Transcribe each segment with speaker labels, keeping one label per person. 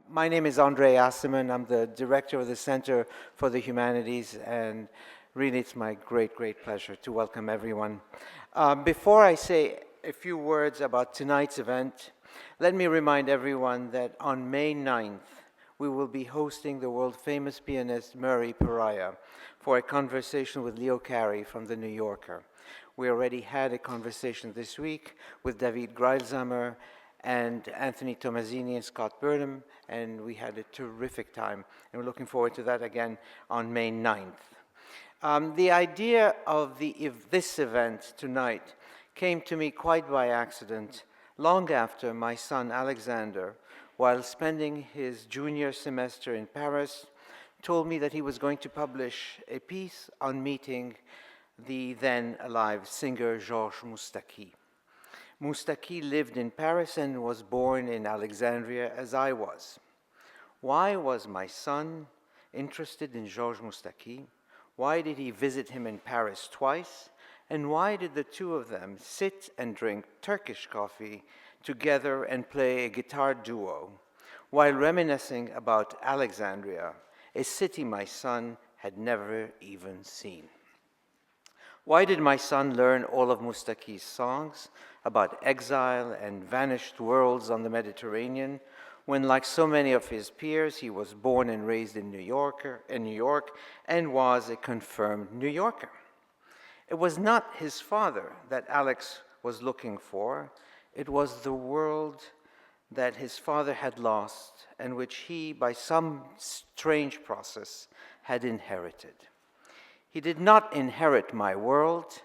Speaker 1: My name is Andrei Asserman. I'm the director of the Center for the Humanities, and really it's my great pleasure to welcome everyone. Before I say a few words about tonight's event, let me remind everyone that on May 9th, we will be hosting the world-famous pianist Murray Pariah for a conversation with Leo Carey from The New Yorker. We already had a conversation this week with David Greilsammer and Anthony Tomasini and Scott Burnham, and we had a terrific time, and we're looking forward to that again on May 9th. The idea of this event tonight came to me quite by accident, long after my son Alexander, while spending his junior semester in Paris, told me that he was going to publish a piece on meeting the then alive singer Georges Moustaki. Moustaki lived in Paris and was born in Alexandria as I was. Why was my son interested in Georges Moustaki? Why did he visit him in Paris twice? And why did the two of them sit and drink Turkish coffee together and play a guitar duo while reminiscing about Alexandria, a city my son had never even seen? Why did my son learn all of Moustaki's songs about exile and vanished worlds on the Mediterranean, when, like so many of his peers, he was born and raised in New York and was a confirmed New Yorker? It was not his father that Alex was looking for. It was the world that his father had lost and which he, by some strange process, had inherited. He did not inherit my world.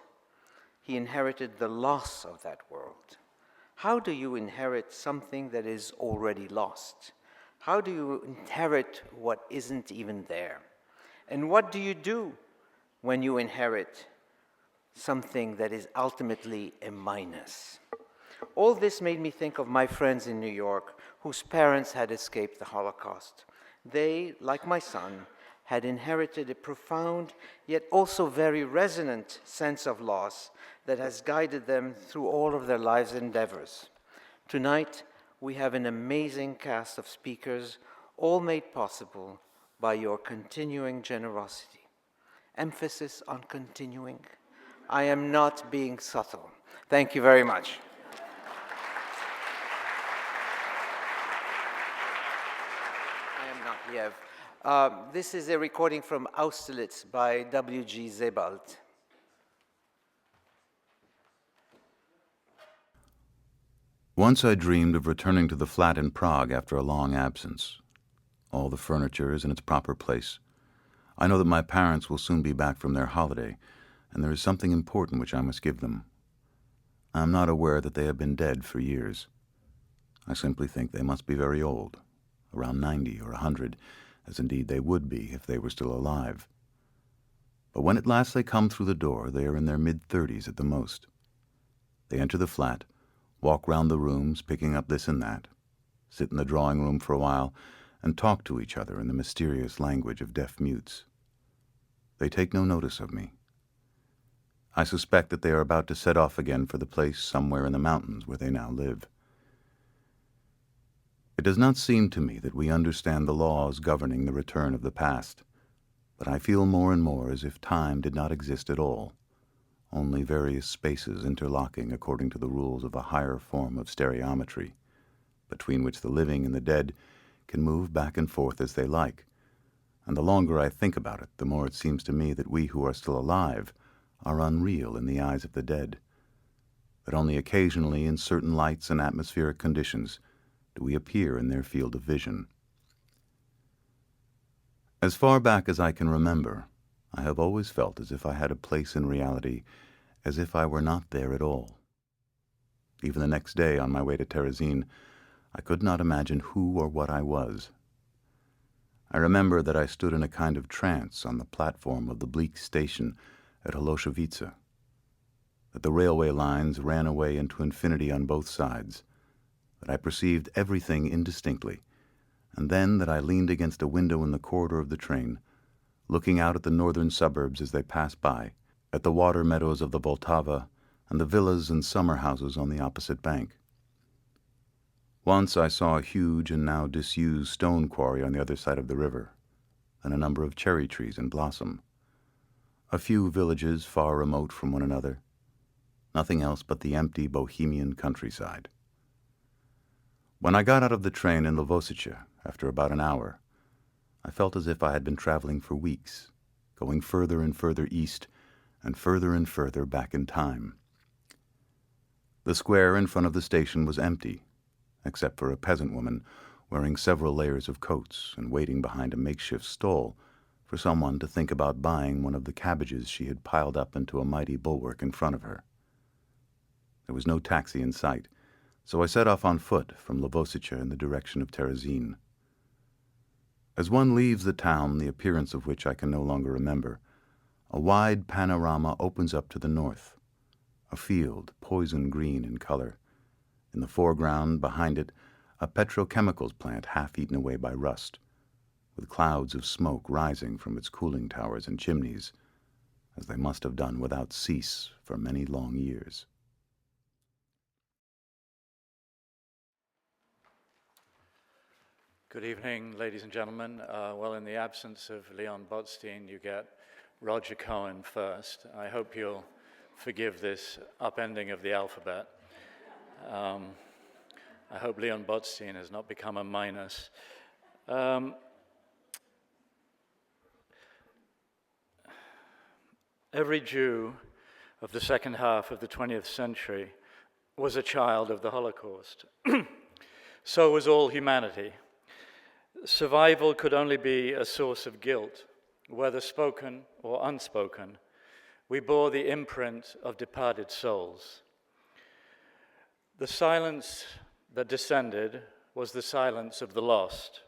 Speaker 1: He inherited the loss of that world. How do you inherit something that is already lost? How do you inherit what isn't even there? And what do you do when you inherit something that is ultimately a minus? All this made me think of my friends in New York whose parents had escaped the Holocaust. They, like my son, had inherited a profound yet also very resonant sense of loss that has guided them through all of their lives' endeavors. Tonight, we have an amazing cast of speakers, all made possible by your continuing generosity. Emphasis on continuing. I am not being subtle. Thank you very much. I am not Liev. This is a recording from Austerlitz by W.G. Sebald.
Speaker 2: Once I dreamed of returning to the flat in Prague after a long absence. All the furniture is in its proper place. I know that my parents will soon be back from their holiday, and there is something important which I must give them. I am not aware that they have been dead for years. I simply think they must be very old, around 90 or 100, as indeed they would be if they were still alive. But when at last they come through the door, they are in their mid-30s at the most. They enter the flat, walk round the rooms, picking up this and that, sit in the drawing room for a while, and talk to each other in the mysterious language of deaf mutes. They take no notice of me. I suspect that they are about to set off again for the place somewhere in the mountains where they now live. It does not seem to me that we understand the laws governing the return of the past, but I feel more and more as if time did not exist at all, only various spaces interlocking according to the rules of a higher form of stereometry, between which the living and the dead can move back and forth as they like. And the longer I think about it, the more it seems to me that we who are still alive are unreal in the eyes of the dead, that only occasionally in certain lights and atmospheric conditions do we appear in their field of vision. As far back as I can remember, I have always felt as if I had a place in reality, as if I were not there at all. Even the next day, on my way to Terezin, I could not imagine who or what I was. I remember that I stood in a kind of trance on the platform of the bleak station at Holoshevice, that the railway lines ran away into infinity on both sides, that I perceived everything indistinctly, and then that I leaned against a window in the corridor of the train, looking out at the northern suburbs as they passed by, at the water meadows of the Vltava and the villas and summer houses on the opposite bank. Once I saw a huge and now disused stone quarry on the other side of the river, and a number of cherry trees in blossom. A few villages far remote from one another. Nothing else but the empty Bohemian countryside. When I got out of the train in Lovosice, after about an hour, I felt as if I had been traveling for weeks, going further and further east and further back in time. The square in front of the station was empty, except for a peasant woman wearing several layers of coats and waiting behind a makeshift stall for someone to think about buying one of the cabbages she had piled up into a mighty bulwark in front of her. There was no taxi in sight, so I set off on foot from Lovosice in the direction of Terezin. As one leaves the town, the appearance of which I can no longer remember, a wide panorama opens up to the north, a field poison green in color. In the foreground, behind it, a petrochemicals plant half eaten away by rust, with clouds of smoke rising from its cooling towers and chimneys, as they must have done without cease for many long years.
Speaker 3: Good evening, ladies and gentlemen. Well, in the absence of Leon Botstein, you get Roger Cohen first. I hope you'll forgive this upending of the alphabet. I hope Leon Botstein has not become a minus. Every Jew of the second half of the 20th century was a child of the Holocaust. So was all humanity. Survival could only be a source of guilt, whether spoken or unspoken. We bore the imprint of departed souls. The silence that descended was the silence of the lost.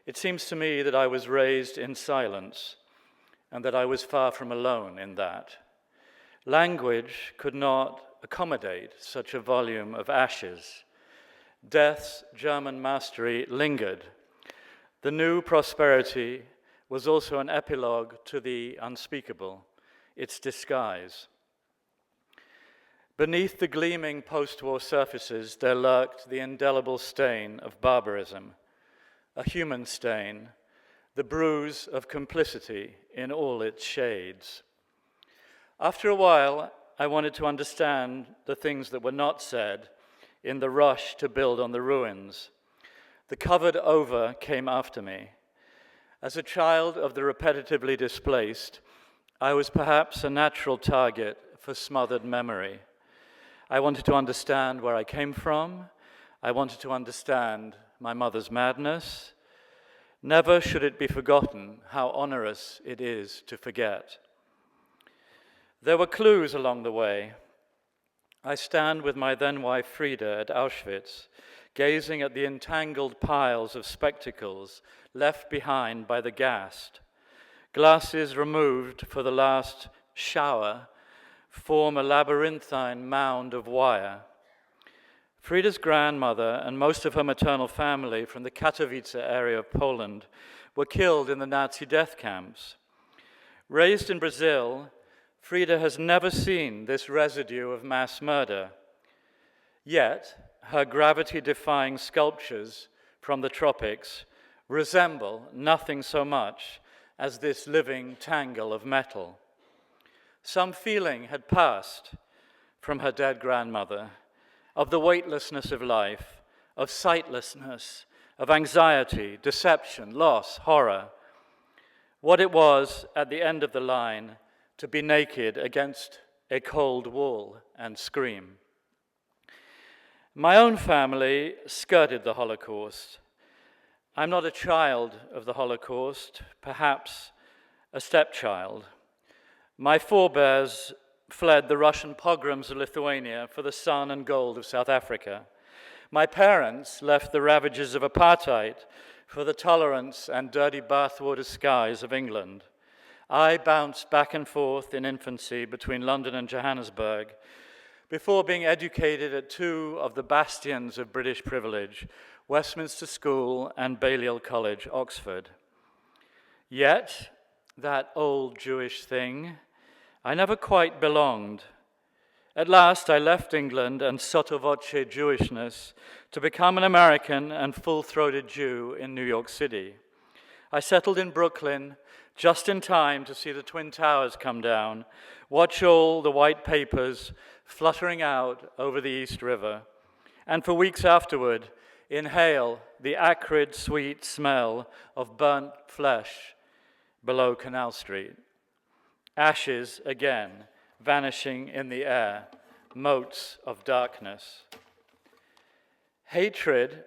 Speaker 3: It seems to me that I was raised in silence and that I was far from alone in that. Language could not accommodate such a volume of ashes. Death's German mastery lingered. The new prosperity was also an epilogue to the unspeakable, its disguise. Beneath the gleaming post-war surfaces, there lurked the indelible stain of barbarism, a human stain, the bruise of complicity in all its shades. After a while, I wanted to understand the things that were not said in the rush to build on the ruins. The covered over came after me. As a child of the repetitively displaced, I was perhaps a natural target for smothered memory. I wanted to understand where I came from. I wanted to understand my mother's madness. Never should it be forgotten how onerous it is to forget. There were clues along the way. I stand with my then-wife Frida at Auschwitz, gazing at the entangled piles of spectacles left behind by the gassed. Glasses removed for the last shower form a labyrinthine mound of wire. Frida's grandmother and most of her maternal family from the Katowice area of Poland were killed in the Nazi death camps. Raised in Brazil, Frida has never seen this residue of mass murder. Yet, her gravity-defying sculptures from the tropics resemble nothing so much as this living tangle of metal. Some feeling had passed from her dead grandmother of the weightlessness of life, of sightlessness, of anxiety, deception, loss, horror. What it was at the end of the line to be naked against a cold wall and scream. My own family skirted the Holocaust. I'm not a child of the Holocaust, perhaps a stepchild. My forebears fled the Russian pogroms of Lithuania for the sun and gold of South Africa. My parents left the ravages of apartheid for the tolerance and dirty bathwater skies of England. I bounced back and forth in infancy between London and Johannesburg, before being educated at two of the bastions of British privilege, Westminster School and Balliol College, Oxford. Yet, that old Jewish thing, I never quite belonged. At last, I left England and sotto voce Jewishness to become an American and full-throated Jew in New York City. I settled in Brooklyn just in time to see the Twin Towers come down, watch all the white papers fluttering out over the East River, and for weeks afterward, inhale the acrid, sweet smell of burnt flesh below Canal Street. Ashes again, vanishing in the air, motes of darkness. Hatred,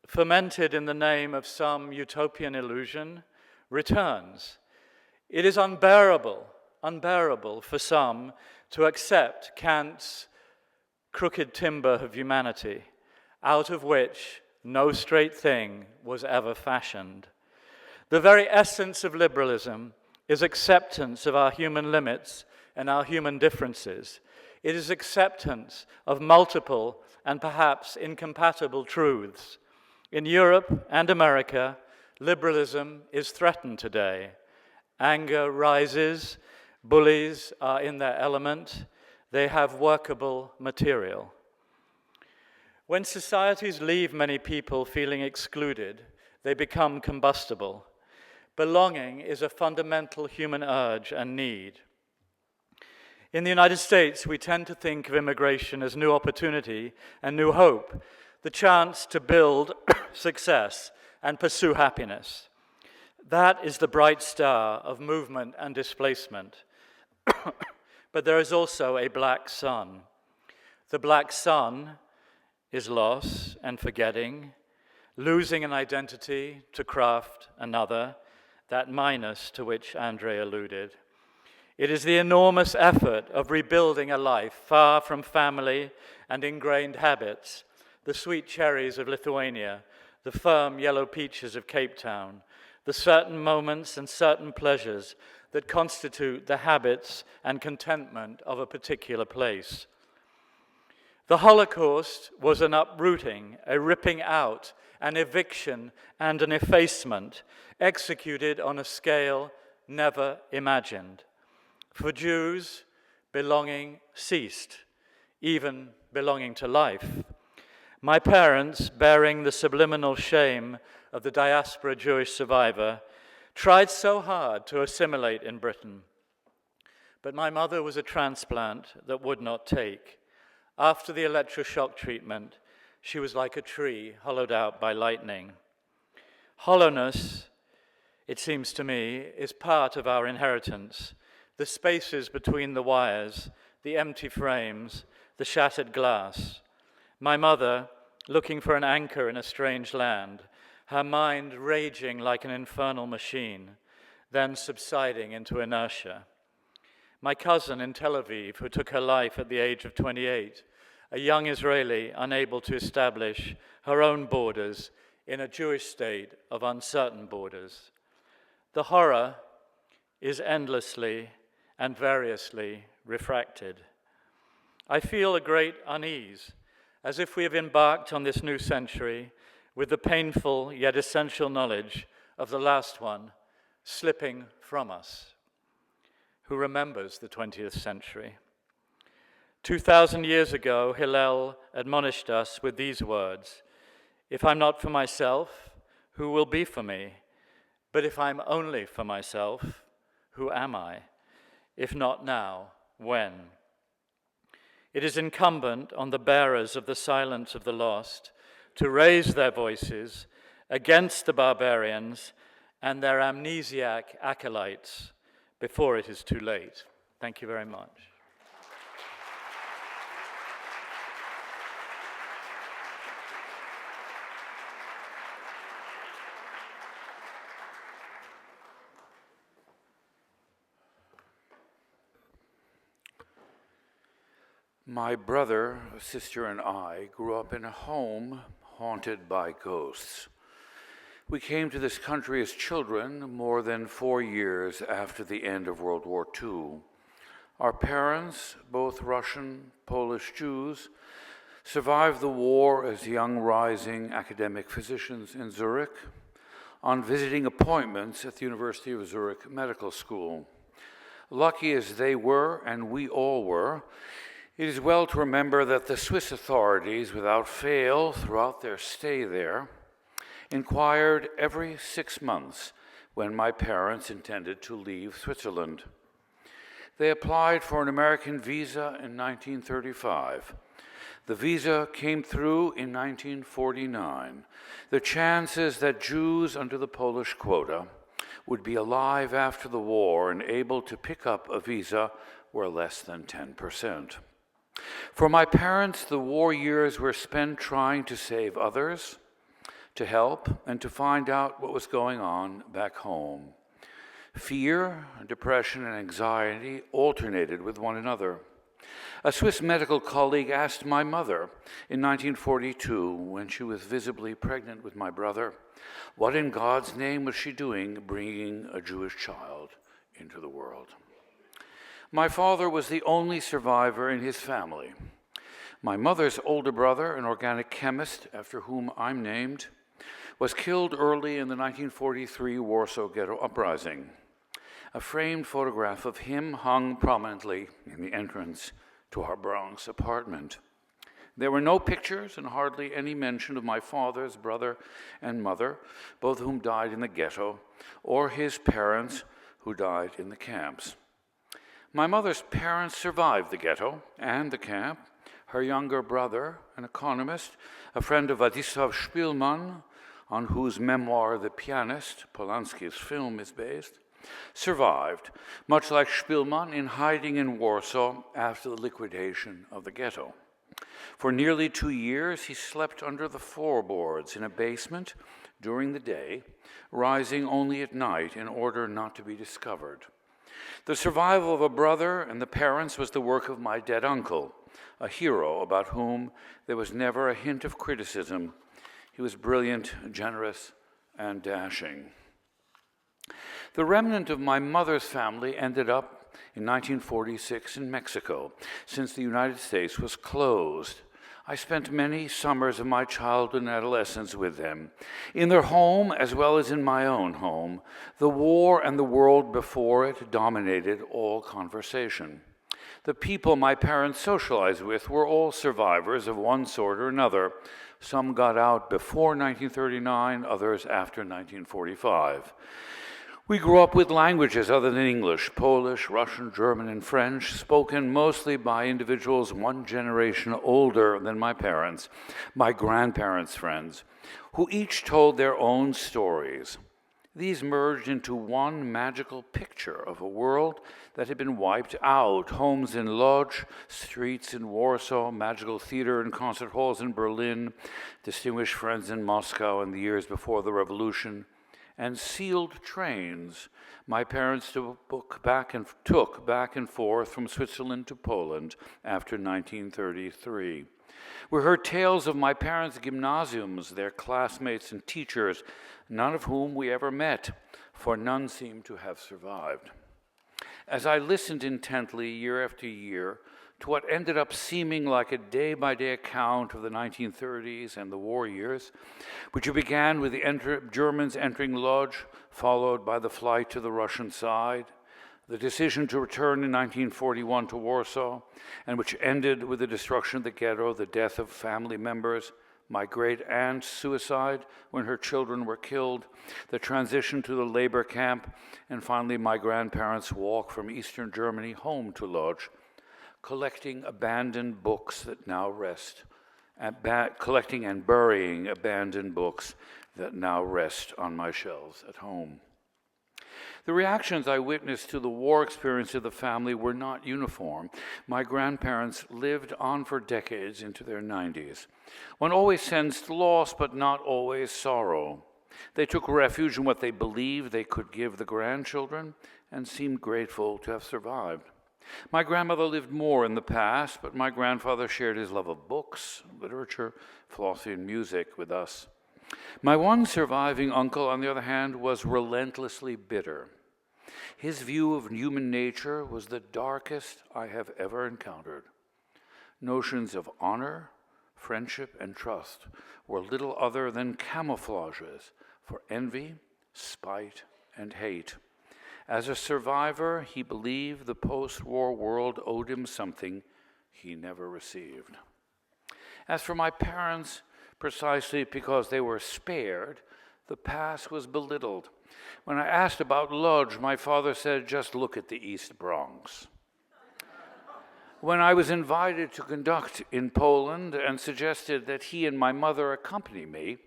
Speaker 3: fermented in the name of some utopian illusion, returns. It is unbearable for some to accept Kant's crooked timber of humanity, out of which no straight thing was ever fashioned. The very essence of liberalism is acceptance of our human limits and our human differences. It is acceptance of multiple and perhaps incompatible truths. In Europe and America, liberalism is threatened today. Anger rises, bullies are in their element, they have workable material. When societies leave many people feeling excluded, they become combustible. Belonging is a fundamental human urge and need. In the United States, we tend to think of immigration as new opportunity and new hope, the chance to build success and pursue happiness. That is the bright star of movement and displacement. But there is also a black sun. The black sun is loss and forgetting, losing an identity to craft another, that minus to which Andre alluded. It is the enormous effort of rebuilding a life far from family and ingrained habits, the sweet cherries of Lithuania, the firm yellow peaches of Cape Town, the certain moments and certain pleasures that constitute the habits and contentment of a particular place. The Holocaust was an uprooting, a ripping out, an eviction, and an effacement executed on a scale never imagined. For Jews, belonging ceased, even belonging to life. My parents, bearing the subliminal shame of the diaspora Jewish survivor, tried so hard to assimilate in Britain. But my mother was a transplant that would not take. After the electroshock treatment, she was like a tree hollowed out by lightning. Hollowness, it seems to me, is part of our inheritance. The spaces between the wires, the empty frames, the shattered glass. My mother, looking for an anchor in a strange land, her mind raging like an infernal machine, then subsiding into inertia. My cousin in Tel Aviv, who took her life at the age of 28, a young Israeli unable to establish her own borders in a Jewish state of uncertain borders. The horror is endlessly and variously refracted. I feel a great unease, as if we have embarked on this new century with the painful yet essential knowledge of the last one slipping from us. Who remembers the 20th century? 2,000 years ago, Hillel admonished us with these words, "If I'm not for myself, who will be for me? But if I'm only for myself, who am I? If not now, when?" It is incumbent on the bearers of the silence of the lost to raise their voices against the barbarians and their amnesiac acolytes before it is too late. Thank you very much.
Speaker 4: My brother, sister, and I grew up in a home haunted by ghosts. We came to this country as children more than 4 years after the end of World War II. Our parents, both Russian, Polish Jews, survived the war as young rising academic physicians in Zurich on visiting appointments at the University of Zurich Medical School. Lucky as they were, and we all were, It is well to remember that the Swiss authorities, without fail, throughout their stay there, inquired every 6 months when my parents intended to leave Switzerland. They applied for an American visa in 1935. The visa came through in 1949. The chances that Jews under the Polish quota would be alive after the war and able to pick up a visa were less than 10%. For my parents, the war years were spent trying to save others, to help, and to find out what was going on back home. Fear, depression, and anxiety alternated with one another. A Swiss medical colleague asked my mother in 1942, when she was visibly pregnant with my brother, what in God's name was she doing bringing a Jewish child into the world? My father was the only survivor in his family. My mother's older brother, an organic chemist after whom I'm named, was killed early in the 1943 Warsaw Ghetto Uprising. A framed photograph of him hung prominently in the entrance to our Bronx apartment. There were no pictures and hardly any mention of my father's brother and mother, both of whom died in the ghetto, or his parents, who died in the camps. My mother's parents survived the ghetto and the camp. Her younger brother, an economist, a friend of Władysław Szpilman, on whose memoir The Pianist, Polanski's film, is based, survived, much like Szpilman, in hiding in Warsaw after the liquidation of the ghetto. For nearly 2 years, he slept under the floorboards in a basement during the day, rising only at night in order not to be discovered. The survival of a brother and the parents was the work of my dead uncle, a hero about whom there was never a hint of criticism. He was brilliant, generous, and dashing. The remnant of my mother's family ended up in 1946 in Mexico, since the United States was closed. I spent many summers of my childhood and adolescence with them. In their home, as well as in my own home, the war and the world before it dominated all conversation. The people my parents socialized with were all survivors of one sort or another. Some got out before 1939, others after 1945. We grew up with languages other than English, Polish, Russian, German, and French, spoken mostly by individuals one generation older than my parents, my grandparents' friends, who each told their own stories. These merged into one magical picture of a world that had been wiped out: homes in Lodz, streets in Warsaw, magical theater and concert halls in Berlin, distinguished friends in Moscow in the years before the revolution, and sealed trains my parents took back and forth from Switzerland to Poland after 1933. We heard tales of my parents' gymnasiums, their classmates and teachers, none of whom we ever met, for none seemed to have survived. As I listened intently year after year to what ended up seeming like a day-by-day account of the 1930s and the war years, which began with the Germans entering Lodz, followed by the flight to the Russian side, the decision to return in 1941 to Warsaw, and which ended with the destruction of the ghetto, the death of family members, my great-aunt's suicide when her children were killed, the transition to the labor camp, and finally my grandparents' walk from Eastern Germany home to Lodz, collecting abandoned books that now rest, collecting and burying abandoned books that now rest on my shelves at home. The reactions I witnessed to the war experience of the family were not uniform. My grandparents lived on for decades into their 90s. One always sensed loss, but not always sorrow. They took refuge in what they believed they could give the grandchildren and seemed grateful to have survived. My grandmother lived more in the past, but my grandfather shared his love of books, literature, philosophy, and music with us. My one surviving uncle, on the other hand, was relentlessly bitter. His view of human nature was the darkest I have ever encountered. Notions of honor, friendship, and trust were little other than camouflages for envy, spite, and hate. As a survivor, he believed the post-war world owed him something he never received. As for my parents, precisely because they were spared, the past was belittled. When I asked about Lodz, my father said, "Just look at the East Bronx." When I was invited to conduct in Poland and suggested that he and my mother accompany me,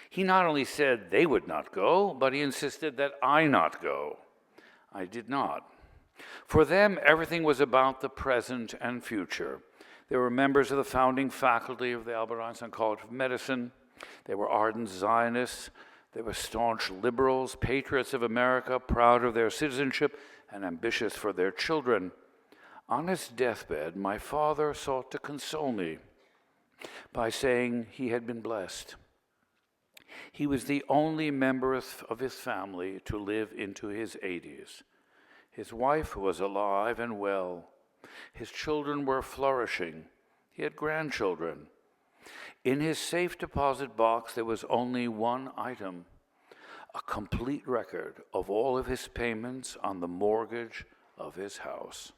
Speaker 4: he not only said they would not go, but he insisted that I not go. I did not. For them, everything was about the present and future. They were members of the founding faculty of the Albert Einstein College of Medicine. They were ardent Zionists. They were staunch liberals, patriots of America, proud of their citizenship and ambitious for their children. On his deathbed, my father sought to console me by saying he had been blessed. He was the only member of his family to live into his 80s. His wife was alive and well. His children were flourishing. He had grandchildren. In his safe deposit box, there was only one item, a complete record of all of his payments on the mortgage of his house.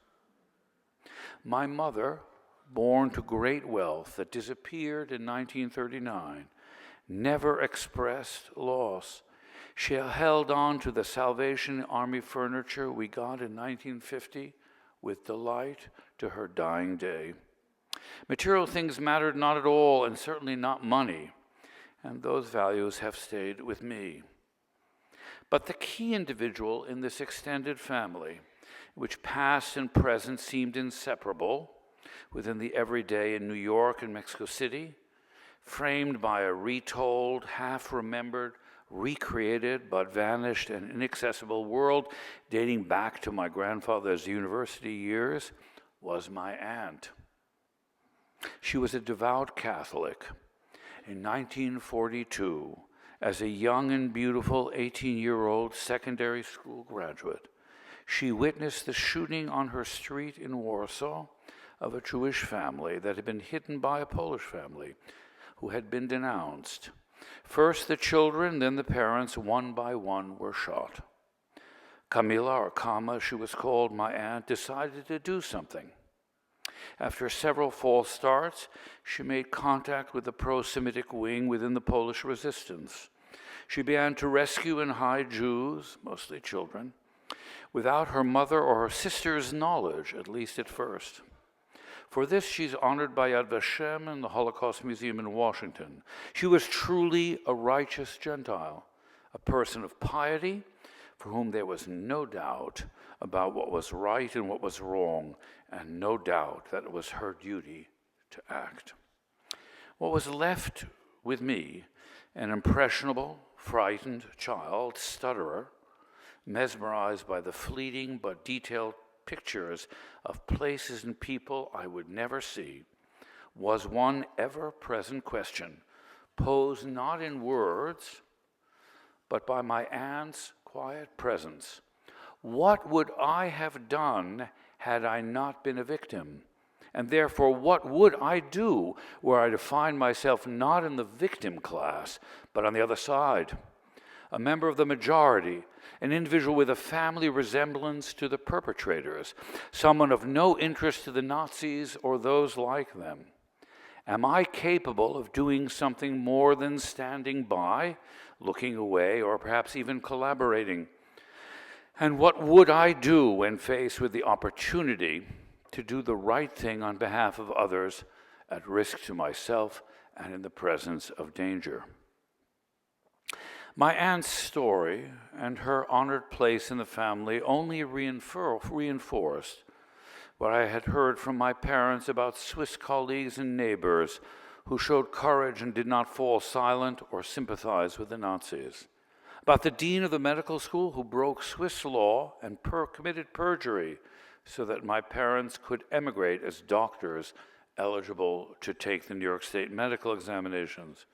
Speaker 4: My mother, born to great wealth that disappeared in 1939, never expressed loss. She held on to the Salvation Army furniture we got in 1950 with delight to her dying day. Material things mattered not at all, and certainly not money, and those values have stayed with me. But the key individual in this extended family, which past and present seemed inseparable within the everyday in New York and Mexico City, framed by a retold, half-remembered, recreated but vanished and inaccessible world dating back to my grandfather's university years, was my aunt. She was a devout Catholic. In 1942, as a young and beautiful 18-year-old secondary school graduate, she witnessed the shooting on her street in Warsaw of a Jewish family that had been hidden by a Polish family who had been denounced. First the children, then the parents, one by one, were shot. Kamila, or Kama, she was called, my aunt, decided to do something. After several false starts, she made contact with the pro-Semitic wing within the Polish resistance. She began to rescue and hide Jews, mostly children, without her mother or her sister's knowledge, at least at first. For this, she's honored by Yad Vashem and the Holocaust Museum in Washington. She was truly a righteous Gentile, a person of piety, for whom there was no doubt about what was right and what was wrong, and no doubt that it was her duty to act. What was left with me, an impressionable, frightened child, stutterer, mesmerized by the fleeting but detailed pictures of places and people I would never see, was one ever-present question, posed not in words, but by my aunt's quiet presence. What would I have done had I not been a victim? And therefore, what would I do were I to find myself not in the victim class, but on the other side, a member of the majority, an individual with a family resemblance to the perpetrators, someone of no interest to the Nazis or those like them? Am I capable of doing something more than standing by, looking away, or perhaps even collaborating? And what would I do when faced with the opportunity to do the right thing on behalf of others, at risk to myself and in the presence of danger? My aunt's story and her honored place in the family only reinforced what I had heard from my parents about Swiss colleagues and neighbors who showed courage and did not fall silent or sympathize with the Nazis, about the dean of the medical school who broke Swiss law and committed perjury so that my parents could emigrate as doctors eligible to take the New York State medical examinations.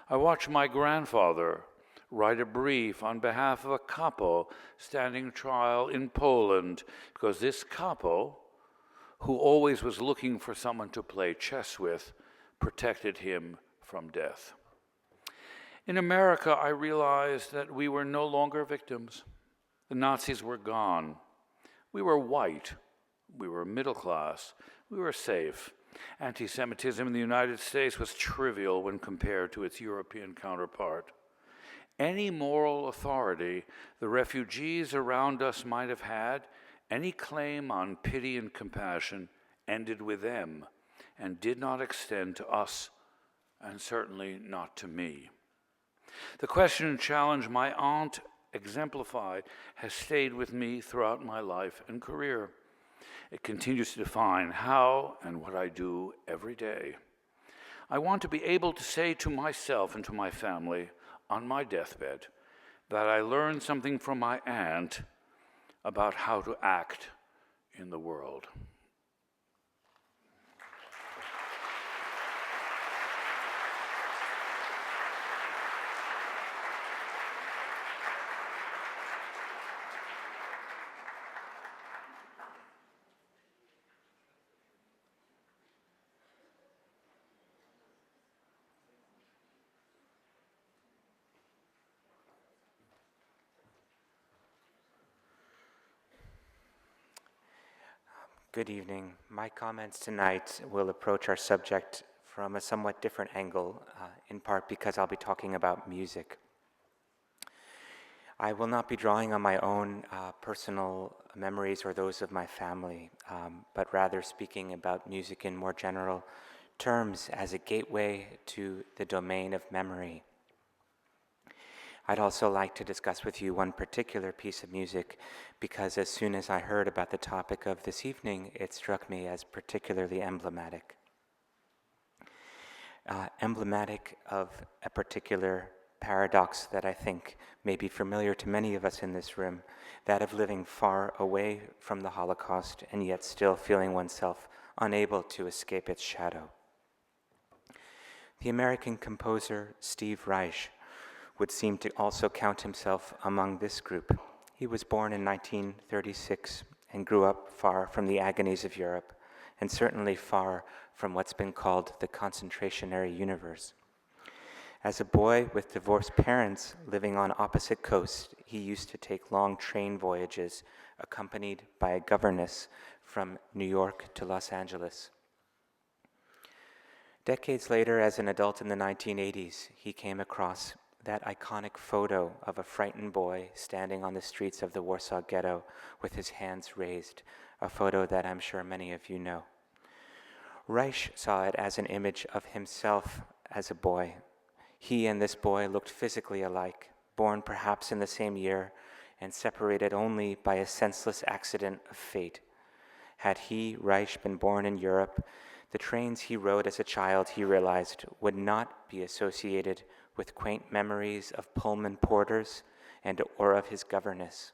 Speaker 4: I watched my grandfather write a brief on behalf of a capo standing trial in Poland, because this capo, who always was looking for someone to play chess with, protected him from death. In America, I realized that we were no longer victims. The Nazis were gone. We were white. We were middle class. we were safe. Anti-Semitism in the United States was trivial when compared to its European counterpart. Any moral authority the refugees around us might have had, any claim on pity and compassion, ended with them and did not extend to us, and certainly not to me. The question and challenge my aunt exemplified has stayed with me throughout my life and career. It continues to define how and what I do every day. I want to be able to say to myself and to my family on my deathbed that I learned something from my aunt about how to act in the world.
Speaker 5: Good evening. My comments tonight will approach our subject from a somewhat different angle, in part because I'll be talking about music. I will not be drawing on my own personal memories or those of my family, but rather speaking about music in more general terms as a gateway to the domain of memory. I'd also like to discuss with you one particular piece of music because as soon as I heard about the topic of this evening, it struck me as particularly emblematic. Emblematic of a particular paradox that I think may be familiar to many of us in this room, that of living far away from the Holocaust and yet still feeling oneself unable to escape its shadow. The American composer Steve Reich would seem to also count himself among this group. He was born in 1936 and grew up far from the agonies of Europe, and certainly far from what's been called the concentrationary universe. As a boy with divorced parents living on opposite coasts, he used to take long train voyages accompanied by a governess from New York to Los Angeles. Decades later, as an adult in the 1980s, he came across that iconic photo of a frightened boy standing on the streets of the Warsaw Ghetto with his hands raised, a photo that I'm sure many of you know. Reich saw it as an image of himself as a boy. He and this boy looked physically alike, born perhaps in the same year and separated only by a senseless accident of fate. Had he, Reich, been born in Europe, the trains he rode as a child, he realized, would not be associated with quaint memories of Pullman porters and or of his governess.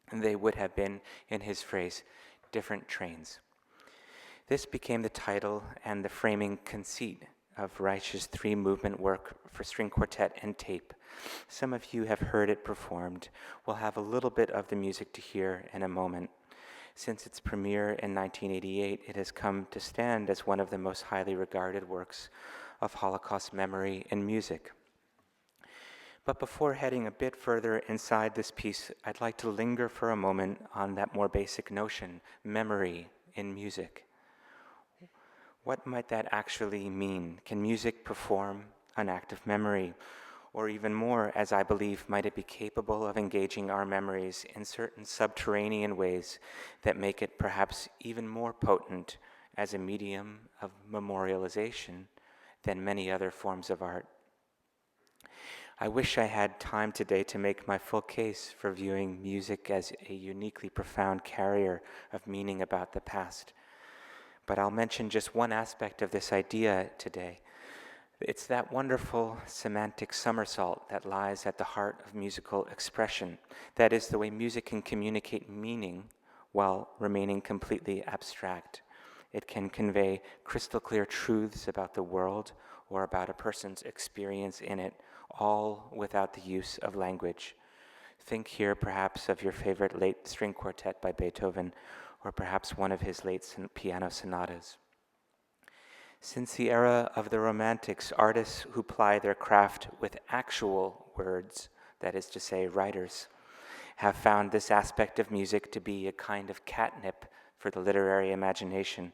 Speaker 5: And they would have been, in his phrase, different trains. This became the title and the framing conceit of Reich's three-movement work for string quartet and tape. Some of you have heard it performed. We'll have a little bit of the music to hear in a moment. Since its premiere in 1988, it has come to stand as one of the most highly regarded works of Holocaust memory in music. But before heading a bit further inside this piece, I'd like to linger for a moment on that more basic notion, memory in music. What might that actually mean? Can music perform an act of memory? Or even more, as I believe, might it be capable of engaging our memories in certain subterranean ways that make it perhaps even more potent as a medium of memorialization than many other forms of art? I wish I had time today to make my full case for viewing music as a uniquely profound carrier of meaning about the past. But I'll mention just one aspect of this idea today. It's that wonderful semantic somersault that lies at the heart of musical expression. That is, the way music can communicate meaning while remaining completely abstract. It can convey crystal clear truths about the world or about a person's experience in it, all without the use of language. Think here perhaps of your favorite late string quartet by Beethoven, or perhaps one of his late piano sonatas. Since the era of the Romantics, artists who ply their craft with actual words, that is to say, writers, have found this aspect of music to be a kind of catnip for the literary imagination.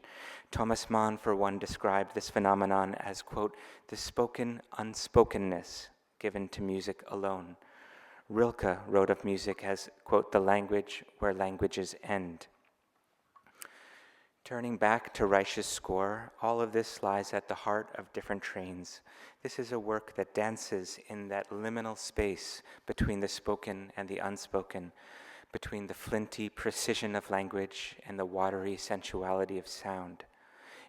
Speaker 5: Thomas Mann, for one, described this phenomenon as, quote, the spoken unspokenness given to music alone. Rilke wrote of music as, quote, the language where languages end. Turning back to Reich's score, all of this lies at the heart of Different Trains. This is a work that dances in that liminal space between the spoken and the unspoken, between the flinty precision of language and the watery sensuality of sound.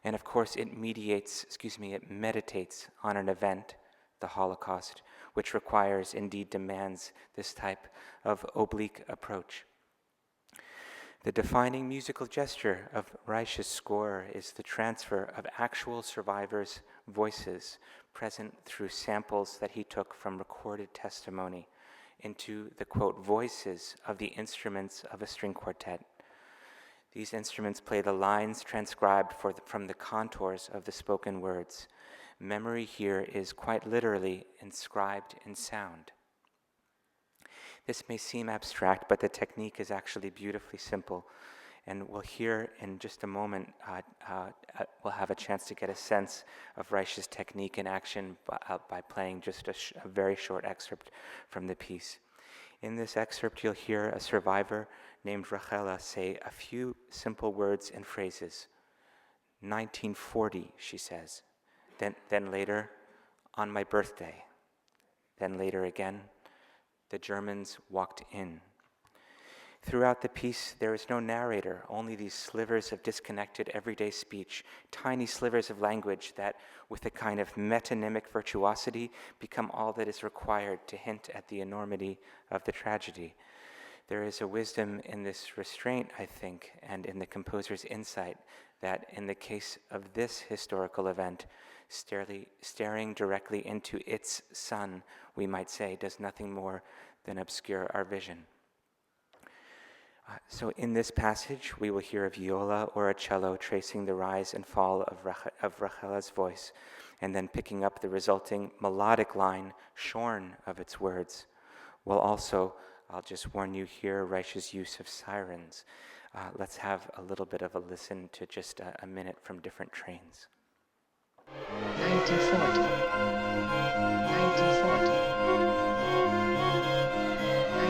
Speaker 5: And of course, it meditates on an event, the Holocaust, which requires, indeed demands, this type of oblique approach. The defining musical gesture of Reich's score is the transfer of actual survivors' voices present through samples that he took from recorded testimony into the, quote, voices of the instruments of a string quartet. These instruments play the lines transcribed from the contours of the spoken words. Memory here is quite literally inscribed in sound. This may seem abstract, but the technique is actually beautifully simple. And we'll hear in just a moment, we'll have a chance to get a sense of Reich's technique in action by playing just a very short excerpt from the piece. In this excerpt, you'll hear a survivor named Rachela say a few simple words and phrases. 1940, she says. Then later, on my birthday. Then later again, the Germans walked in. Throughout the piece, there is no narrator, only these slivers of disconnected everyday speech, tiny slivers of language that, with a kind of metonymic virtuosity, become all that is required to hint at the enormity of the tragedy. There is a wisdom in this restraint, I think, and in the composer's insight that in the case of this historical event, staring directly into its sun, we might say, does nothing more than obscure our vision. So in this passage, we will hear a viola or a cello tracing the rise and fall of Rachela's voice, and then picking up the resulting melodic line shorn of its words. We'll also, I'll just warn you here, Reich's use of sirens. Let's have a little bit of a listen to just a minute from Different Trains.
Speaker 6: 1940. 1940.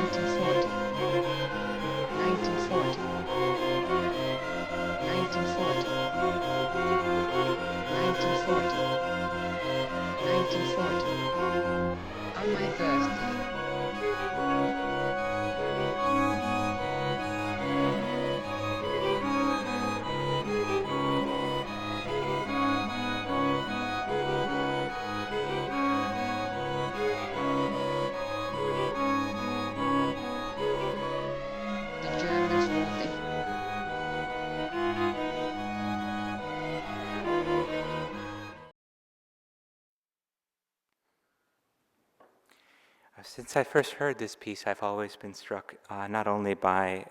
Speaker 6: 1940. 1940. 1940. 1940. 1940. On my birthday.
Speaker 5: Since I first heard this piece, I've always been struck not only by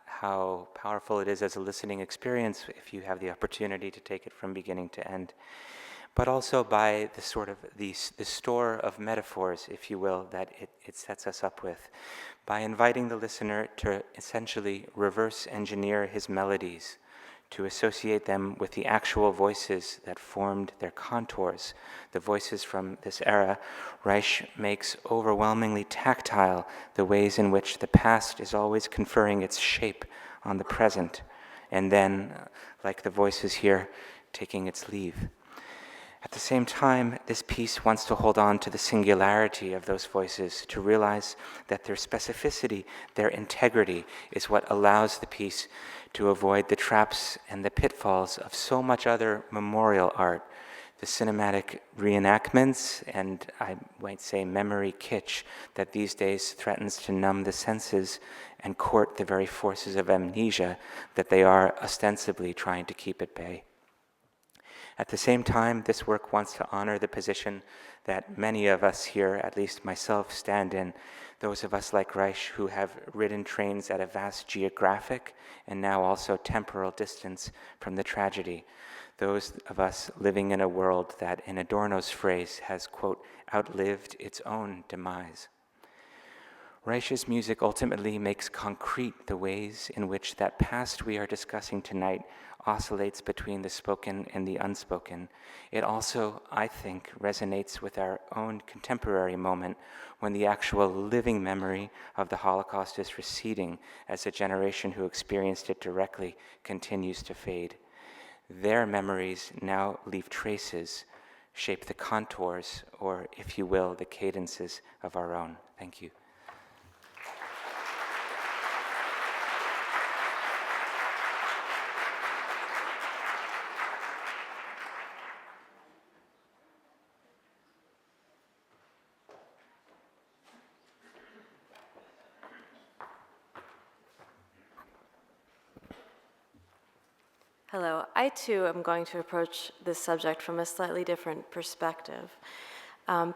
Speaker 5: how powerful it is as a listening experience, if you have the opportunity to take it from beginning to end, but also by the sort of the store of metaphors, if you will, that it sets us up with, by inviting the listener to essentially reverse engineer his melodies, to associate them with the actual voices that formed their contours, the voices from this era. Reich makes overwhelmingly tactile the ways in which the past is always conferring its shape on the present, and then, like the voices here, taking its leave. At the same time, this piece wants to hold on to the singularity of those voices, to realize that their specificity, their integrity, is what allows the piece to avoid the traps and the pitfalls of so much other memorial art, the cinematic reenactments and, I might say, memory kitsch that these days threatens to numb the senses and court the very forces of amnesia that they are ostensibly trying to keep at bay. At the same time, this work wants to honor the position that many of us here, at least myself, stand in, those of us like Reich who have ridden trains at a vast geographic and now also temporal distance from the tragedy, those of us living in a world that, in Adorno's phrase, has, quote, outlived its own demise. Reich's music ultimately makes concrete the ways in which that past we are discussing tonight oscillates between the spoken and the unspoken. It also, I think, resonates with our own contemporary moment when the actual living memory of the Holocaust is receding as a generation who experienced it directly continues to fade. Their memories now leave traces, shape the contours, or, if you will, the cadences of our own. Thank you.
Speaker 7: Hello. I too am going to approach this subject from a slightly different perspective.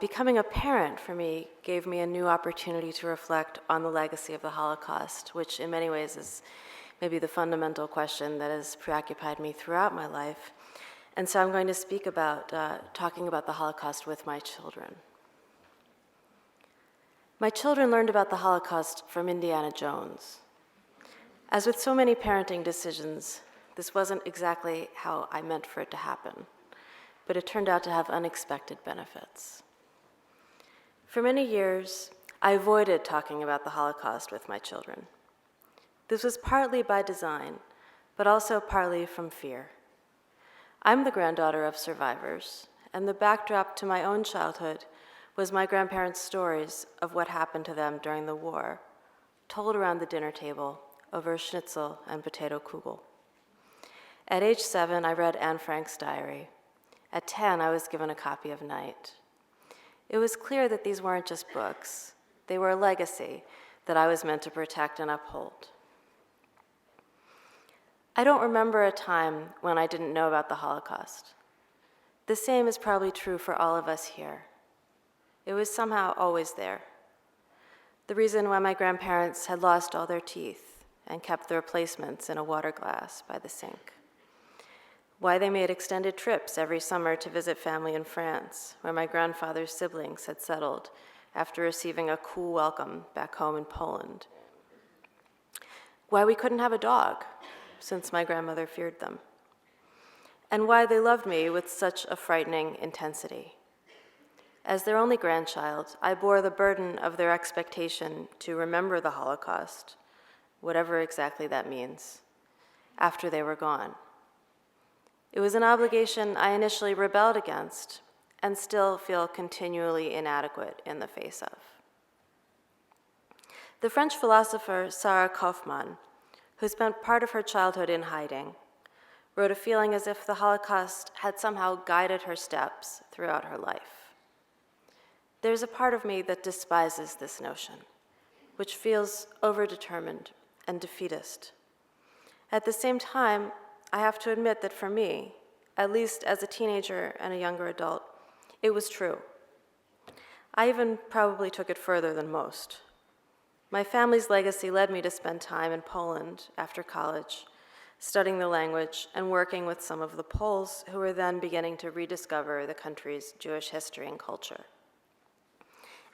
Speaker 7: Becoming a parent for me gave me a new opportunity to reflect on the legacy of the Holocaust, which in many ways is maybe the fundamental question that has preoccupied me throughout my life. And so I'm going to speak about talking about the Holocaust with my children. My children learned about the Holocaust from Indiana Jones. As with so many parenting decisions, this wasn't exactly how I meant for it to happen, but it turned out to have unexpected benefits. For many years, I avoided talking about the Holocaust with my children. This was partly by design, but also partly from fear. I'm the granddaughter of survivors, and the backdrop to my own childhood was my grandparents' stories of what happened to them during the war, told around the dinner table over schnitzel and potato kugel. At age 7, I read Anne Frank's diary. At 10, I was given a copy of Night. It was clear that these weren't just books. They were a legacy that I was meant to protect and uphold. I don't remember a time when I didn't know about the Holocaust. The same is probably true for all of us here. It was somehow always there. The reason why my grandparents had lost all their teeth and kept the replacements in a water glass by the sink. Why they made extended trips every summer to visit family in France, where my grandfather's siblings had settled after receiving a cool welcome back home in Poland. Why we couldn't have a dog, since my grandmother feared them. And why they loved me with such a frightening intensity. As their only grandchild, I bore the burden of their expectation to remember the Holocaust, whatever exactly that means, after they were gone. It was an obligation I initially rebelled against and still feel continually inadequate in the face of. The French philosopher Sarah Kaufmann, who spent part of her childhood in hiding, wrote a feeling as if the Holocaust had somehow guided her steps throughout her life. There's a part of me that despises this notion, which feels overdetermined and defeatist. At the same time, I have to admit that for me, at least as a teenager and a younger adult, it was true. I even probably took it further than most. My family's legacy led me to spend time in Poland after college, studying the language and working with some of the Poles who were then beginning to rediscover the country's Jewish history and culture.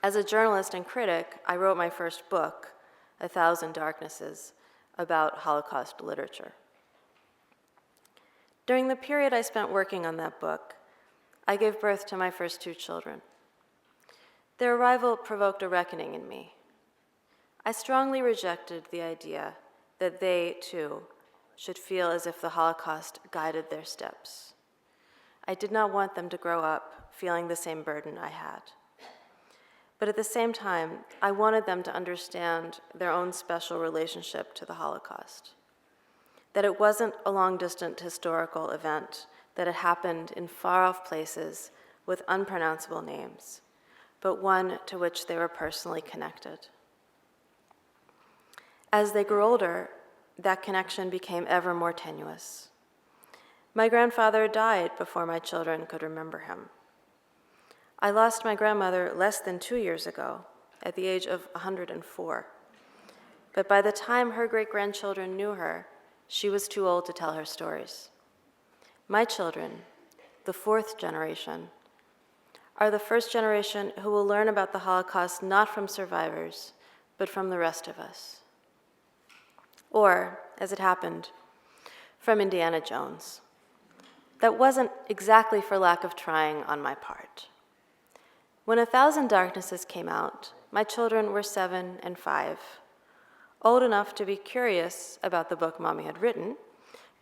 Speaker 7: As a journalist and critic, I wrote my first book, 1,000 Darknesses, about Holocaust literature. During the period I spent working on that book, I gave birth to my first 2 children. Their arrival provoked a reckoning in me. I strongly rejected the idea that they, too, should feel as if the Holocaust guided their steps. I did not want them to grow up feeling the same burden I had. But at the same time, I wanted them to understand their own special relationship to the Holocaust. That it wasn't a long-distant historical event that had happened in far-off places with unpronounceable names, but one to which they were personally connected. As they grew older, that connection became ever more tenuous. My grandfather died before my children could remember him. I lost my grandmother less than 2 years ago, at the age of 104. But by the time her great-grandchildren knew her, she was too old to tell her stories. My children, the 4th generation, are the first generation who will learn about the Holocaust not from survivors, but from the rest of us. Or, as it happened, from Indiana Jones. That wasn't exactly for lack of trying on my part. When 1,000 Darknesses came out, my children were 7 and 5, old enough to be curious about the book Mommy had written,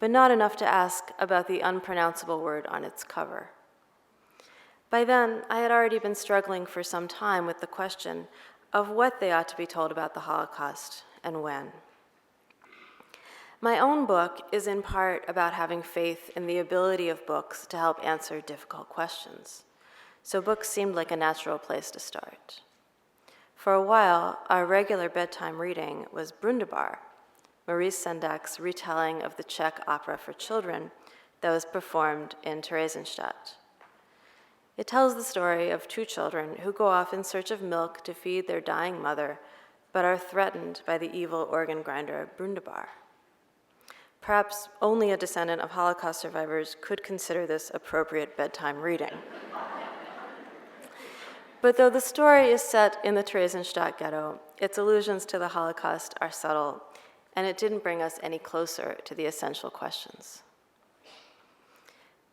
Speaker 7: but not enough to ask about the unpronounceable word on its cover. By then, I had already been struggling for some time with the question of what they ought to be told about the Holocaust and when. My own book is in part about having faith in the ability of books to help answer difficult questions, so books seemed like a natural place to start. For a while, our regular bedtime reading was Brundibar, Maurice Sendak's retelling of the Czech opera for children that was performed in Theresienstadt. It tells the story of 2 children who go off in search of milk to feed their dying mother, but are threatened by the evil organ grinder Brundibar. Perhaps only a descendant of Holocaust survivors could consider this appropriate bedtime reading. But though the story is set in the Theresienstadt ghetto, its allusions to the Holocaust are subtle, and it didn't bring us any closer to the essential questions.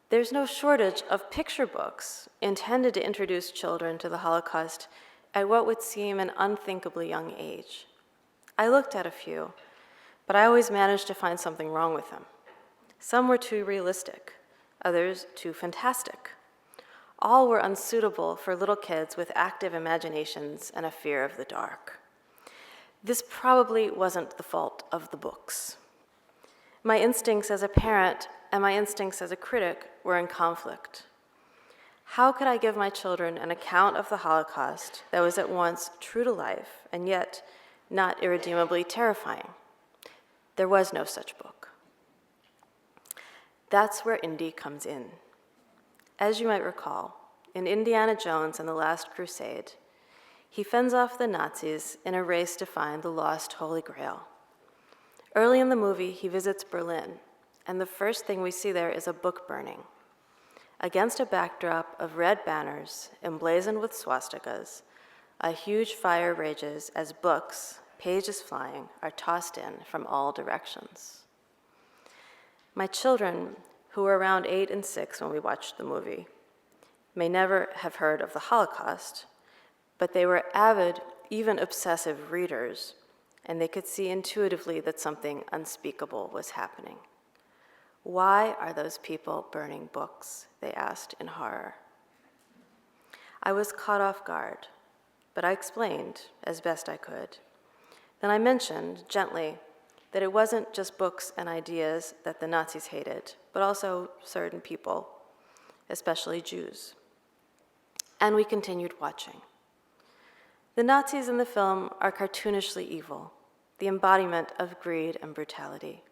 Speaker 7: There's no shortage of picture books intended to introduce children to the Holocaust at what would seem an unthinkably young age. I looked at a few, but I always managed to find something wrong with them. Some were too realistic, others too fantastic. All were unsuitable for little kids with active imaginations and a fear of the dark. This probably wasn't the fault of the books. My instincts as a parent and my instincts as a critic were in conflict. How could I give my children an account of the Holocaust that was at once true to life and yet not irredeemably terrifying? There was no such book. That's where Indy comes in. As you might recall, in Indiana Jones and the Last Crusade, he fends off the Nazis in a race to find the lost Holy Grail. Early in the movie, he visits Berlin, and the first thing we see there is a book burning. Against a backdrop of red banners emblazoned with swastikas, a huge fire rages as books, pages flying, are tossed in from all directions. My children, who were around 8 and 6 when we watched the movie, may never have heard of the Holocaust, but they were avid, even obsessive readers, and they could see intuitively that something unspeakable was happening. Why are those people burning books? They asked in horror. I was caught off guard, but I explained as best I could. Then I mentioned, gently, that it wasn't just books and ideas that the Nazis hated, but also certain people, especially Jews. And we continued watching. The Nazis in the film are cartoonishly evil, the embodiment of greed and brutality.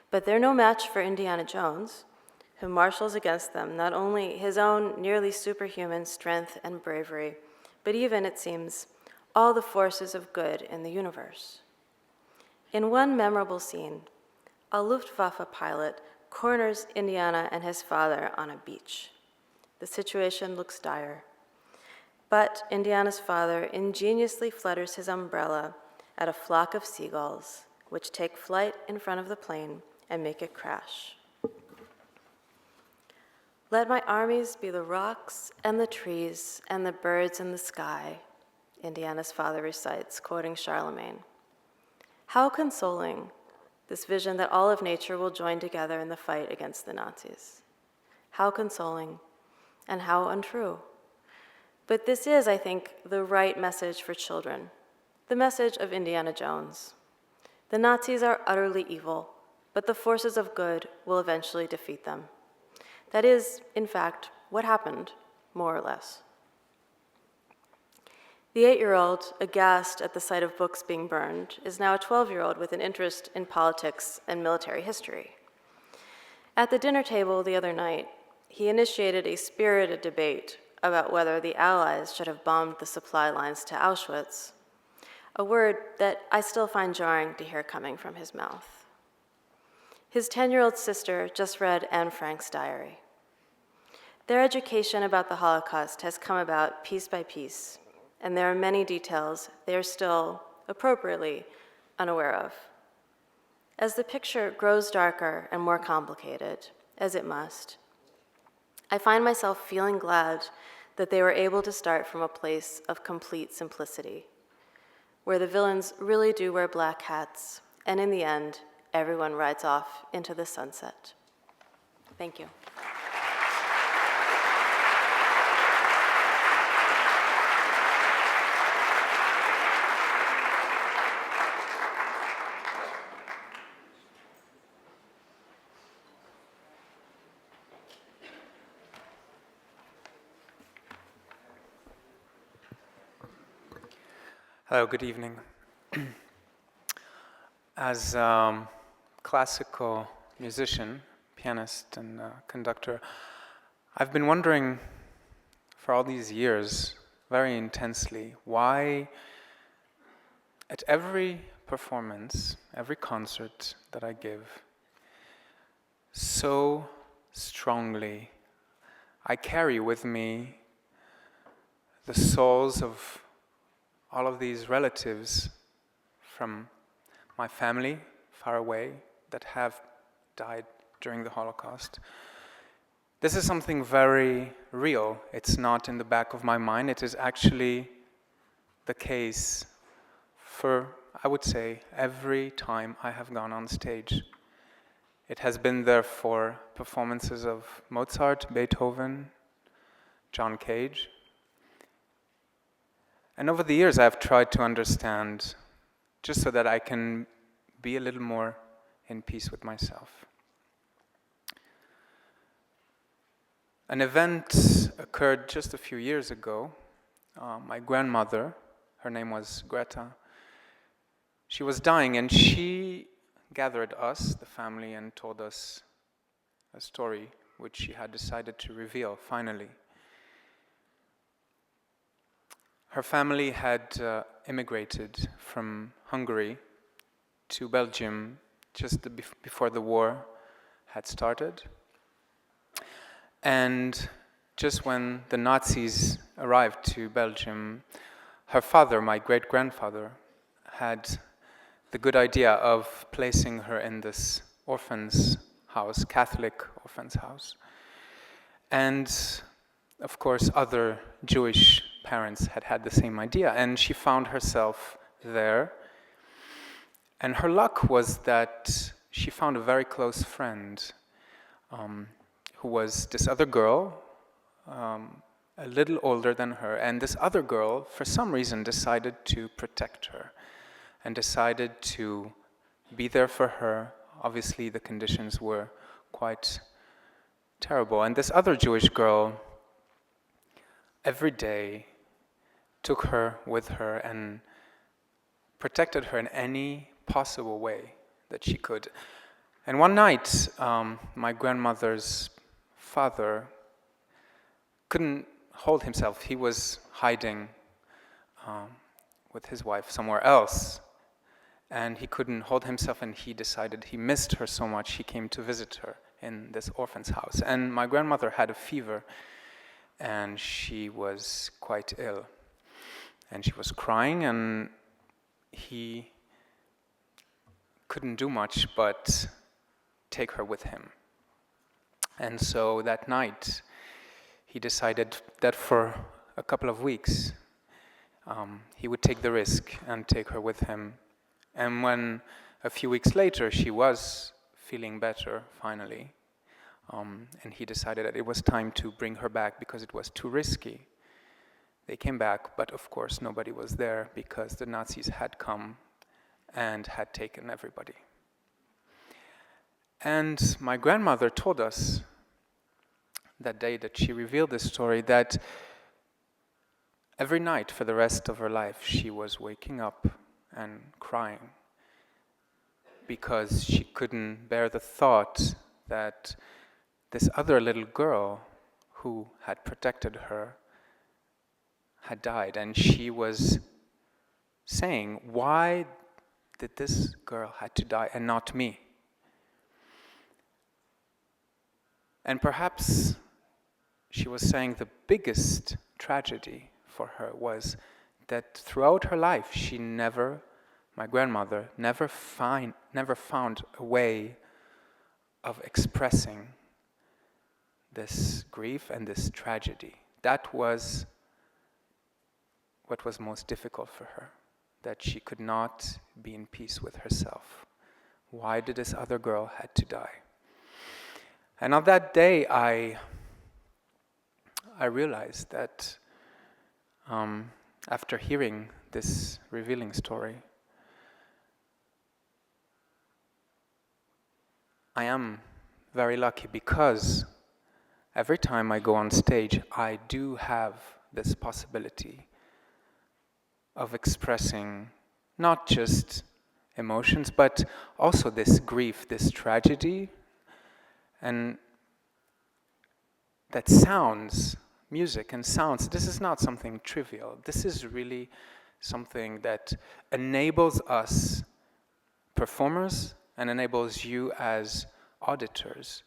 Speaker 7: But they're no match for Indiana Jones, who marshals against them not only his own nearly superhuman strength and bravery, but even, it seems, all the forces of good in the universe. In one memorable scene, a Luftwaffe pilot corners Indiana and his father on a beach. The situation looks dire, but Indiana's father ingeniously flutters his umbrella at a flock of seagulls, which take flight in front of the plane and make it crash. Let my armies be the rocks and the trees and the birds in the sky, Indiana's father recites, quoting Charlemagne. How consoling, this vision that all of nature will join together in the fight against the Nazis. How consoling, and how untrue. But this is, I think, the right message for children, the message of Indiana Jones. The Nazis are utterly evil, but the forces of good will eventually defeat them. That is, in fact, what happened, more or less. The 8-year-old, aghast at the sight of books being burned, is now a 12-year-old with an interest in politics and military history. At the dinner table the other night, he initiated a spirited debate about whether the Allies should have bombed the supply lines to Auschwitz, a word that I still find jarring to hear coming from his mouth. His 10-year-old sister just read Anne Frank's diary. Their education about the Holocaust has come about piece by piece, and there are many details they are still, appropriately, unaware of. As the picture grows darker and more complicated, as it must, I find myself feeling glad that they were able to start from a place of complete simplicity, where the villains really do wear black hats, and in the end, everyone rides off into the sunset. Thank you.
Speaker 8: Hello, good evening. As a classical musician, pianist, and conductor, I've been wondering for all these years, very intensely, why at every performance, every concert that I give, so strongly I carry with me the souls of all of these relatives from my family far away that have died during the Holocaust. This is something very real. It's not in the back of my mind. It is actually the case for, I would say, every time I have gone on stage. It has been there for performances of Mozart, Beethoven, John Cage. And over the years, I've tried to understand, just so that I can be a little more in peace with myself. An event occurred just a few years ago. My grandmother, her name was Greta, she was dying, and she gathered us, the family, and told us a story which she had decided to reveal, finally. Her family had immigrated from Hungary to Belgium just before the war had started. And just when the Nazis arrived to Belgium, her father, my great-grandfather, had the good idea of placing her in this orphan's house, Catholic orphan's house. And of course, other Jewish parents had had the same idea, and she found herself there. And her luck was that she found a very close friend who was this other girl, a little older than her, and this other girl, for some reason, decided to protect her and decided to be there for her. Obviously, the conditions were quite terrible. And this other Jewish girl every day took her with her and protected her in any possible way that she could. And one night, my grandmother's father couldn't hold himself. He was hiding with his wife somewhere else, and he couldn't hold himself, and he decided he missed her so much he came to visit her in this orphan's house. And my grandmother had a fever, and she was quite ill. And she was crying, and he couldn't do much but take her with him. And so that night, he decided that for a couple of weeks, he would take the risk and take her with him. And when a few weeks later, she was feeling better, finally, and he decided that it was time to bring her back because it was too risky. They came back, but of course nobody was there because the Nazis had come and had taken everybody. And my grandmother told us that day that she revealed this story that every night for the rest of her life she was waking up and crying because she couldn't bear the thought that this other little girl who had protected her had died. And she was saying, why did this girl have to die and not me? And perhaps she was saying the biggest tragedy for her was that throughout her life she never my grandmother, never found a way of expressing this grief and this tragedy. That was what was most difficult for her, that she could not be in peace with herself. Why did this other girl had to die? And on that day, I realized that after hearing this revealing story, I am very lucky because every time I go on stage, I do have this possibility of expressing not just emotions, but also this grief, this tragedy, and that sounds, music and sounds, this is not something trivial. This is really something that enables us performers and enables you as auditors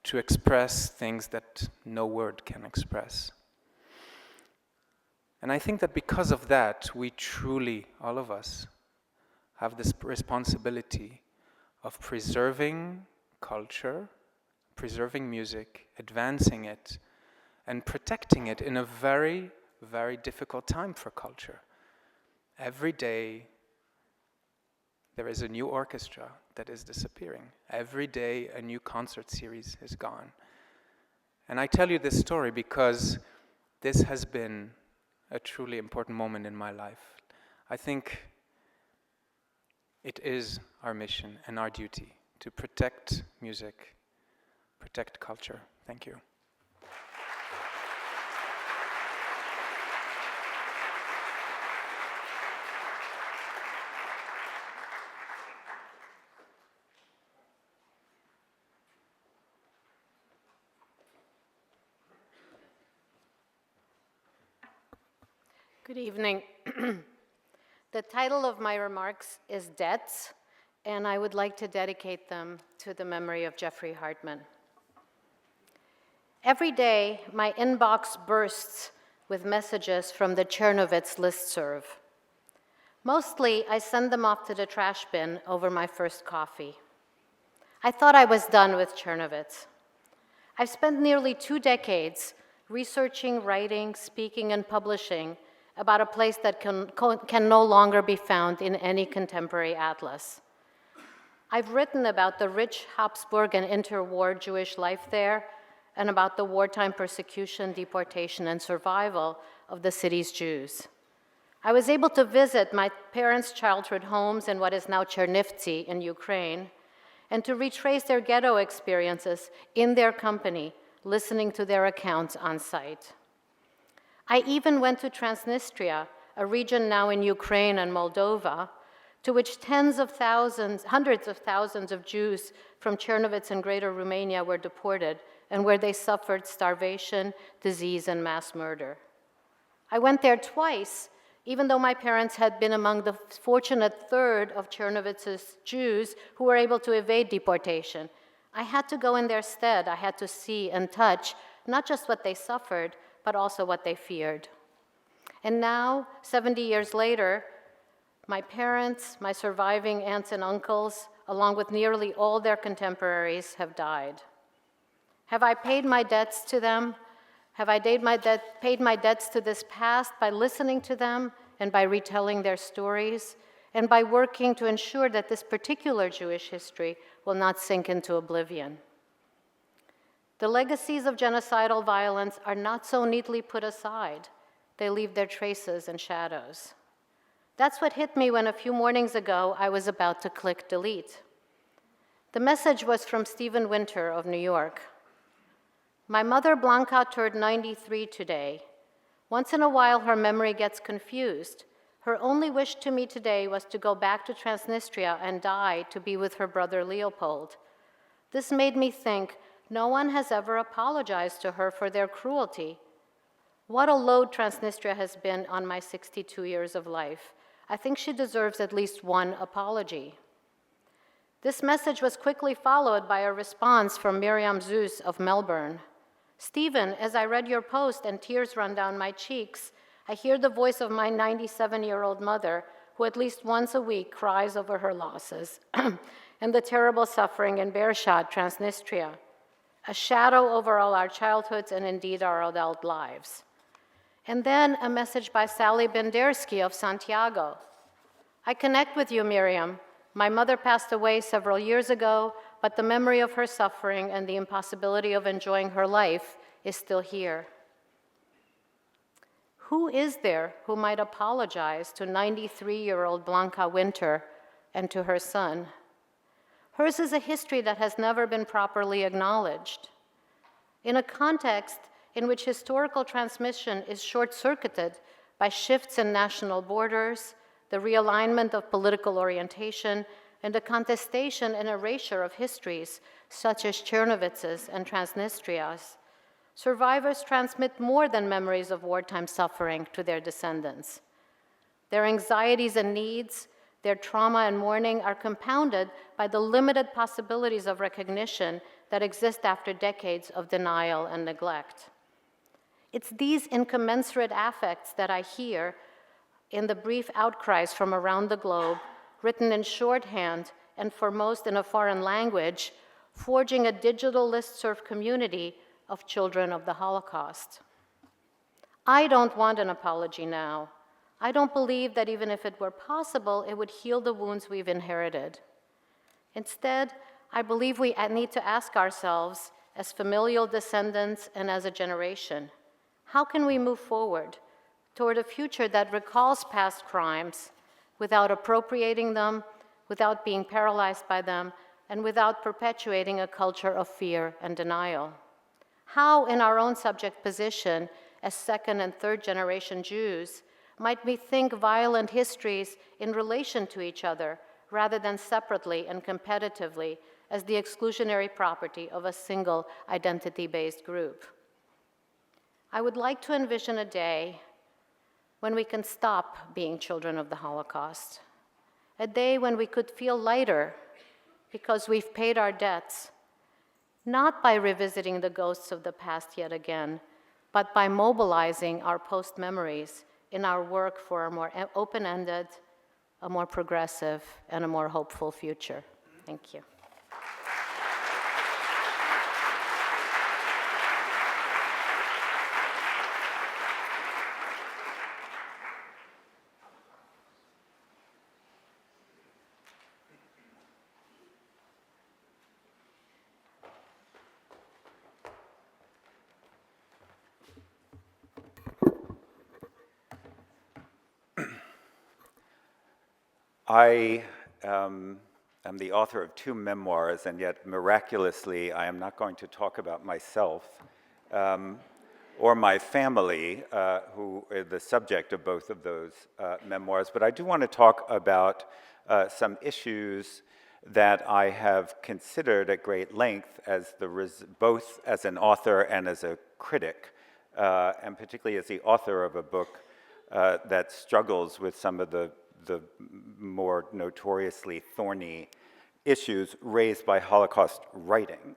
Speaker 8: to express things that no word can express. And I think that because of that, we truly, all of us, have this responsibility of preserving culture, preserving music, advancing it, and protecting it in a very, very difficult time for culture. Every day, there is a new orchestra that is disappearing. Every day, a new concert series is gone. And I tell you this story because this has been a truly important moment in my life. I think it is our mission and our duty to protect music, protect culture. Thank you.
Speaker 9: Good evening. The title of my remarks is Debts, and I would like to dedicate them to the memory of Jeffrey Hartman. Every day, my inbox bursts with messages from the Chernovitz listserv. Mostly, I send them off to the trash bin over my first coffee. I thought I was done with Chernovitz. I've spent nearly 2 decades researching, writing, speaking, and publishing about a place that can no longer be found in any contemporary atlas. I've written about the rich Habsburg and interwar Jewish life there, and about the wartime persecution, deportation, and survival of the city's Jews. I was able to visit my parents' childhood homes in what is now Chernivtsi in Ukraine, and to retrace their ghetto experiences in their company, listening to their accounts on site. I even went to Transnistria, a region now in Ukraine and Moldova, to which hundreds of thousands of Jews from Chernovitz and Greater Romania were deported, and where they suffered starvation, disease, and mass murder. I went there twice, even though my parents had been among the fortunate third of Chernovitz's Jews who were able to evade deportation. I had to go in their stead. I had to see and touch not just what they suffered, but also what they feared. And now, 70 years later, my parents, my surviving aunts and uncles, along with nearly all their contemporaries, have died. Have I paid my debts to them? Have I paid my debts to this past by listening to them and by retelling their stories, and by working to ensure that this particular Jewish history will not sink into oblivion? The legacies of genocidal violence are not so neatly put aside. They leave their traces and shadows. That's what hit me when a few mornings ago I was about to click delete. The message was from Stephen Winter of New York. My mother Blanca turned 93 today. Once in a while her memory gets confused. Her only wish to me today was to go back to Transnistria and die to be with her brother Leopold. This made me think, no one has ever apologized to her for their cruelty. What a load Transnistria has been on my 62 years of life. I think she deserves at least one apology. This message was quickly followed by a response from Miriam Zeus of Melbourne. Stephen, as I read your post and tears run down my cheeks, I hear the voice of my 97-year-old mother who at least once a week cries over her losses, and the terrible suffering in Bershad, Transnistria, a shadow over all our childhoods and indeed our adult lives. And then a message by Sally Bendersky of Santiago. I connect with you, Miriam. My mother passed away several years ago, but the memory of her suffering and the impossibility of enjoying her life is still here. Who is there who might apologize to 93-year-old Blanca Winter and to her son? Hers is a history that has never been properly acknowledged. In a context in which historical transmission is short-circuited by shifts in national borders, the realignment of political orientation, and the contestation and erasure of histories such as Chernovyt's and Transnistria's, survivors transmit more than memories of wartime suffering to their descendants. Their anxieties and needs, their trauma and mourning are compounded by the limited possibilities of recognition that exist after decades of denial and neglect. It's these incommensurate affects that I hear in the brief outcries from around the globe, written in shorthand and for most in a foreign language, forging a digital listserv community of children of the Holocaust. I don't want an apology now. I don't believe that even if it were possible, it would heal the wounds we've inherited. Instead, I believe we need to ask ourselves, as familial descendants and as a generation, how can we move forward toward a future that recalls past crimes without appropriating them, without being paralyzed by them, and without perpetuating a culture of fear and denial? How, in our own subject position as second and third generation Jews, might we think violent histories in relation to each other rather than separately and competitively as the exclusionary property of a single identity-based group? I would like to envision a day when we can stop being children of the Holocaust, a day when we could feel lighter because we've paid our debts, not by revisiting the ghosts of the past yet again, but by mobilizing our post-memories in our work for a more open-ended, a more progressive, and a more hopeful future. Thank you.
Speaker 10: I am the author of 2 memoirs, and yet miraculously, I am not going to talk about myself or my family, who are the subject of both of those memoirs, but I do want to talk about some issues that I have considered at great length as both as an author and as a critic, and particularly as the author of a book that struggles with some of the more notoriously thorny issues raised by Holocaust writing.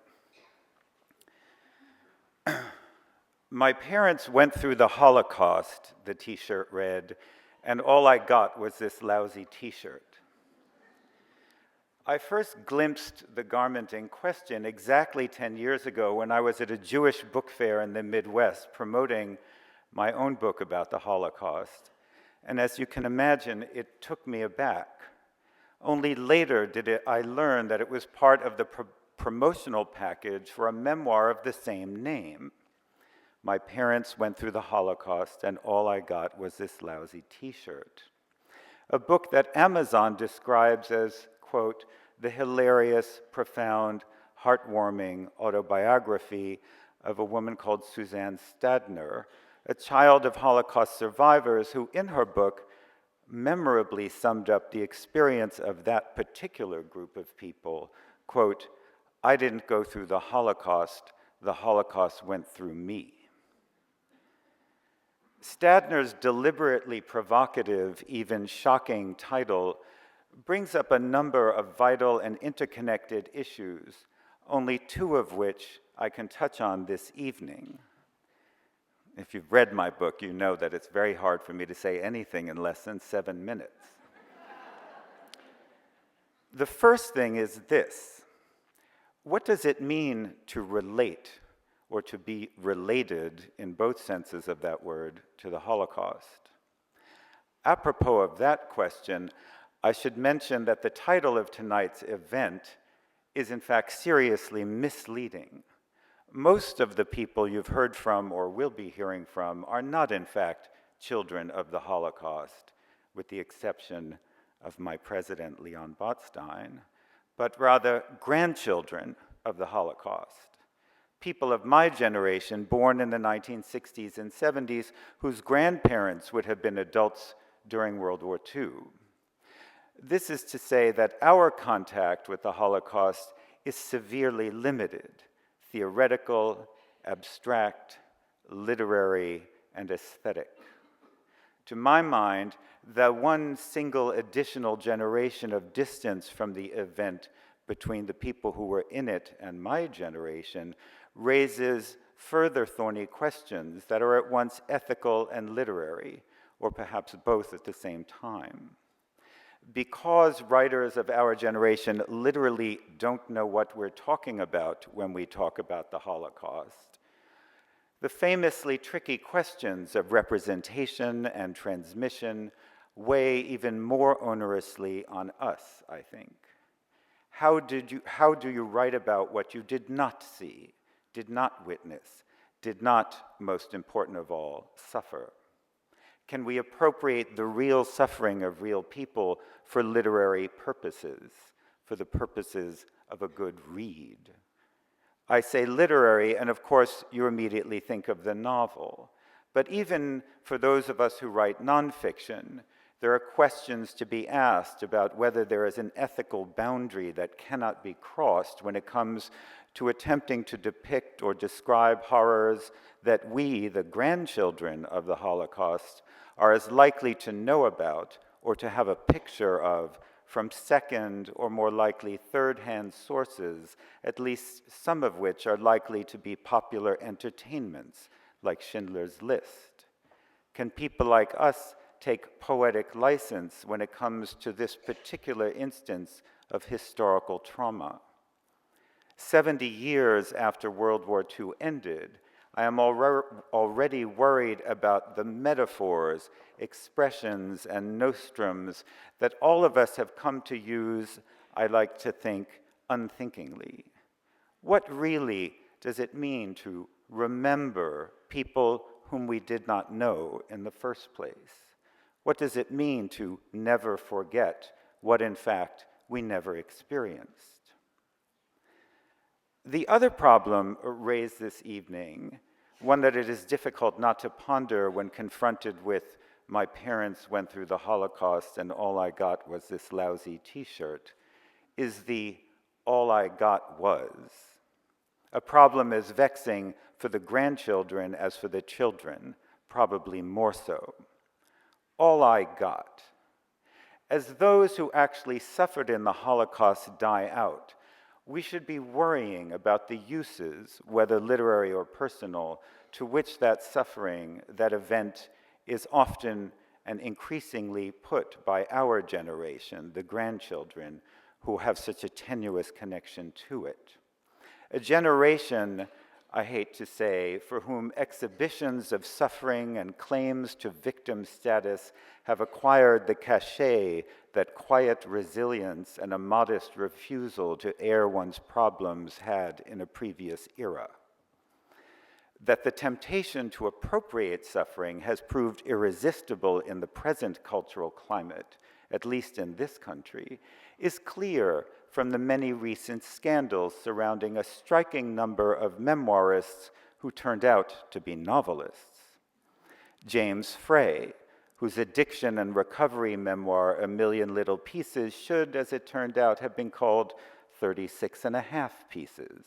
Speaker 10: My parents went through the Holocaust, the t-shirt read, and all I got was this lousy t-shirt. I first glimpsed the garment in question exactly 10 years ago when I was at a Jewish book fair in the Midwest promoting my own book about the Holocaust. And as you can imagine, it took me aback. Only later did I learn that it was part of the promotional package for a memoir of the same name. My parents went through the Holocaust, and all I got was this lousy t-shirt. A book that Amazon describes as, quote, the hilarious, profound, heartwarming autobiography of a woman called Suzanne Stadner, a child of Holocaust survivors who, in her book, memorably summed up the experience of that particular group of people. Quote, I didn't go through the Holocaust went through me. Stadner's deliberately provocative, even shocking title brings up a number of vital and interconnected issues, only 2 of which I can touch on this evening. If you've read my book, you know that it's very hard for me to say anything in less than 7 minutes. The first thing is this: what does it mean to relate, or to be related, in both senses of that word, to the Holocaust? Apropos of that question, I should mention that the title of tonight's event is in fact seriously misleading. Most of the people you've heard from or will be hearing from are not in fact children of the Holocaust, with the exception of my president, Leon Botstein, but rather grandchildren of the Holocaust. People of my generation, born in the 1960s and 70s, whose grandparents would have been adults during World War II. This is to say that our contact with the Holocaust is severely limited: theoretical, abstract, literary, and aesthetic. To my mind, the one single additional generation of distance from the event between the people who were in it and my generation raises further thorny questions that are at once ethical and literary, or perhaps both at the same time. Because writers of our generation literally don't know what we're talking about when we talk about the Holocaust, the famously tricky questions of representation and transmission weigh even more onerously on us, I think. How do you write about what you did not see, did not witness, did not, most important of all, suffer? Can we appropriate the real suffering of real people for literary purposes, for the purposes of a good read? I say literary, and of course you immediately think of the novel. But even for those of us who write nonfiction, there are questions to be asked about whether there is an ethical boundary that cannot be crossed when it comes to attempting to depict or describe horrors that we, the grandchildren of the Holocaust, are as likely to know about or to have a picture of from second or more likely third-hand sources, at least some of which are likely to be popular entertainments, like Schindler's List. Can people like us take poetic license when it comes to this particular instance of historical trauma? 70 years after World War II ended, I am already worried about the metaphors, expressions, and nostrums that all of us have come to use, I like to think, unthinkingly. What really does it mean to remember people whom we did not know in the first place? What does it mean to never forget what, in fact, we never experienced? The other problem raised this evening, one that it is difficult not to ponder when confronted with my parents went through the Holocaust and all I got was this lousy t-shirt, is the all I got was. A problem as vexing for the grandchildren as for the children, probably more so. All I got. As those who actually suffered in the Holocaust die out, we should be worrying about the uses, whether literary or personal, to which that suffering, that event, is often and increasingly put by our generation, the grandchildren, who have such a tenuous connection to it. A generation, I hate to say, for whom exhibitions of suffering and claims to victim status have acquired the cachet that quiet resilience and a modest refusal to air one's problems had in a previous era. That the temptation to appropriate suffering has proved irresistible in the present cultural climate, at least in this country, is clear from the many recent scandals surrounding a striking number of memoirists who turned out to be novelists. James Frey, whose addiction and recovery memoir, A Million Little Pieces, should, as it turned out, have been called 36.5 Pieces.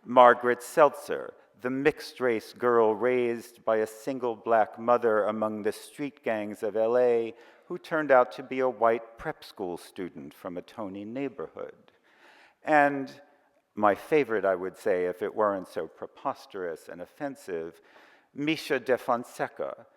Speaker 10: Margaret Seltzer, the mixed-race girl raised by a single black mother among the street gangs of LA, who turned out to be a white prep school student from a Tony neighborhood. And my favorite, I would say, if it weren't so preposterous and offensive, Misha de Fonseca,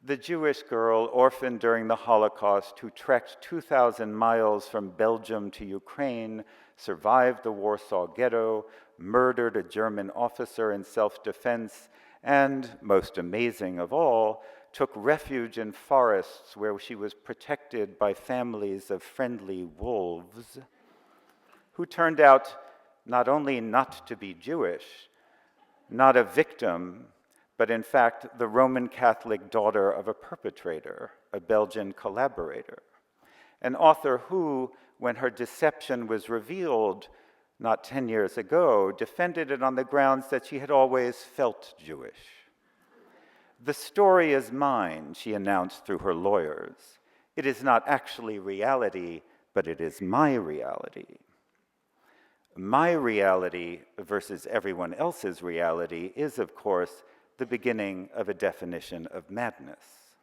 Speaker 10: the Jewish girl orphaned during the Holocaust who trekked 2,000 miles from Belgium to Ukraine, survived the Warsaw Ghetto, murdered a German officer in self-defense, and, most amazing of all, took refuge in forests where she was protected by families of friendly wolves, who turned out not only not to be Jewish, not a victim, but in fact the Roman Catholic daughter of a perpetrator, a Belgian collaborator, an author who, when her deception was revealed not 10 years ago, defended it on the grounds that she had always felt Jewish. "The story is mine," she announced through her lawyers. "It is not actually reality, but it is my reality." My reality versus everyone else's reality is, of course, the beginning of a definition of madness.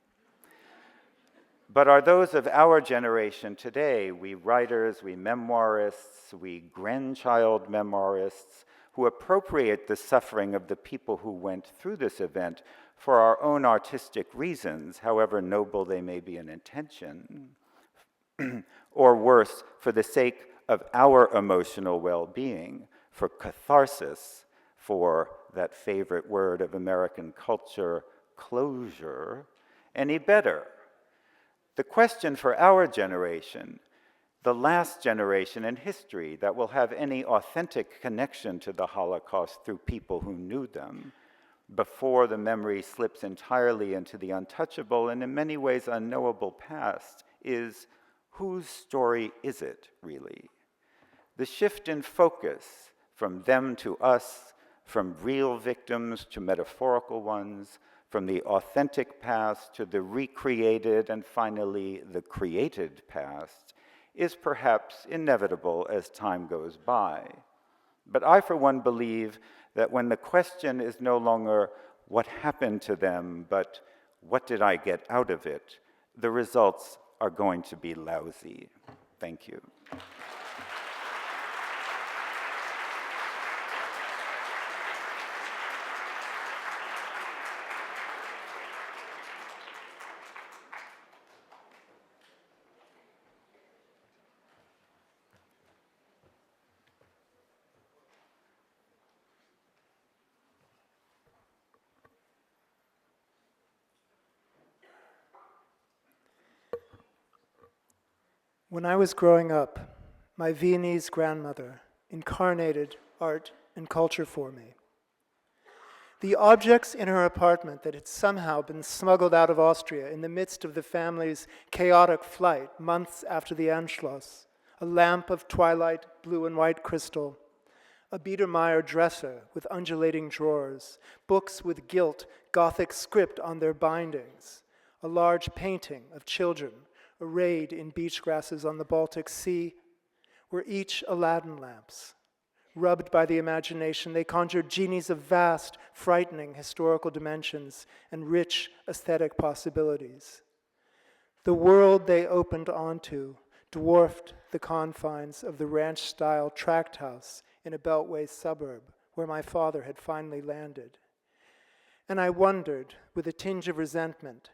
Speaker 10: But are those of our generation today, we writers, we memoirists, we grandchild memoirists, who appropriate the suffering of the people who went through this event for our own artistic reasons, however noble they may be in intention, or worse, for the sake of our emotional well-being, for catharsis, for that favorite word of American culture, closure, any better? The question for our generation, the last generation in history that will have any authentic connection to the Holocaust through people who knew them, before the memory slips entirely into the untouchable and in many ways unknowable past, is whose story is it, really? The shift in focus from them to us, from real victims to metaphorical ones, from the authentic past to the recreated and finally the created past, is perhaps inevitable as time goes by. But I, for one, believe that when the question is no longer what happened to them, but what did I get out of it, the results are going to be lousy. Thank you.
Speaker 11: When I was growing up, my Viennese grandmother incarnated art and culture for me. The objects in her apartment that had somehow been smuggled out of Austria in the midst of the family's chaotic flight months after the Anschluss, a lamp of twilight blue and white crystal, a Biedermeier dresser with undulating drawers, books with gilt Gothic script on their bindings, a large painting of children arrayed in beach grasses on the Baltic Sea, were each Aladdin lamps. Rubbed by the imagination, they conjured genies of vast, frightening historical dimensions and rich aesthetic possibilities. The world they opened onto dwarfed the confines of the ranch-style tract house in a Beltway suburb where my father had finally landed. And I wondered, with a tinge of resentment,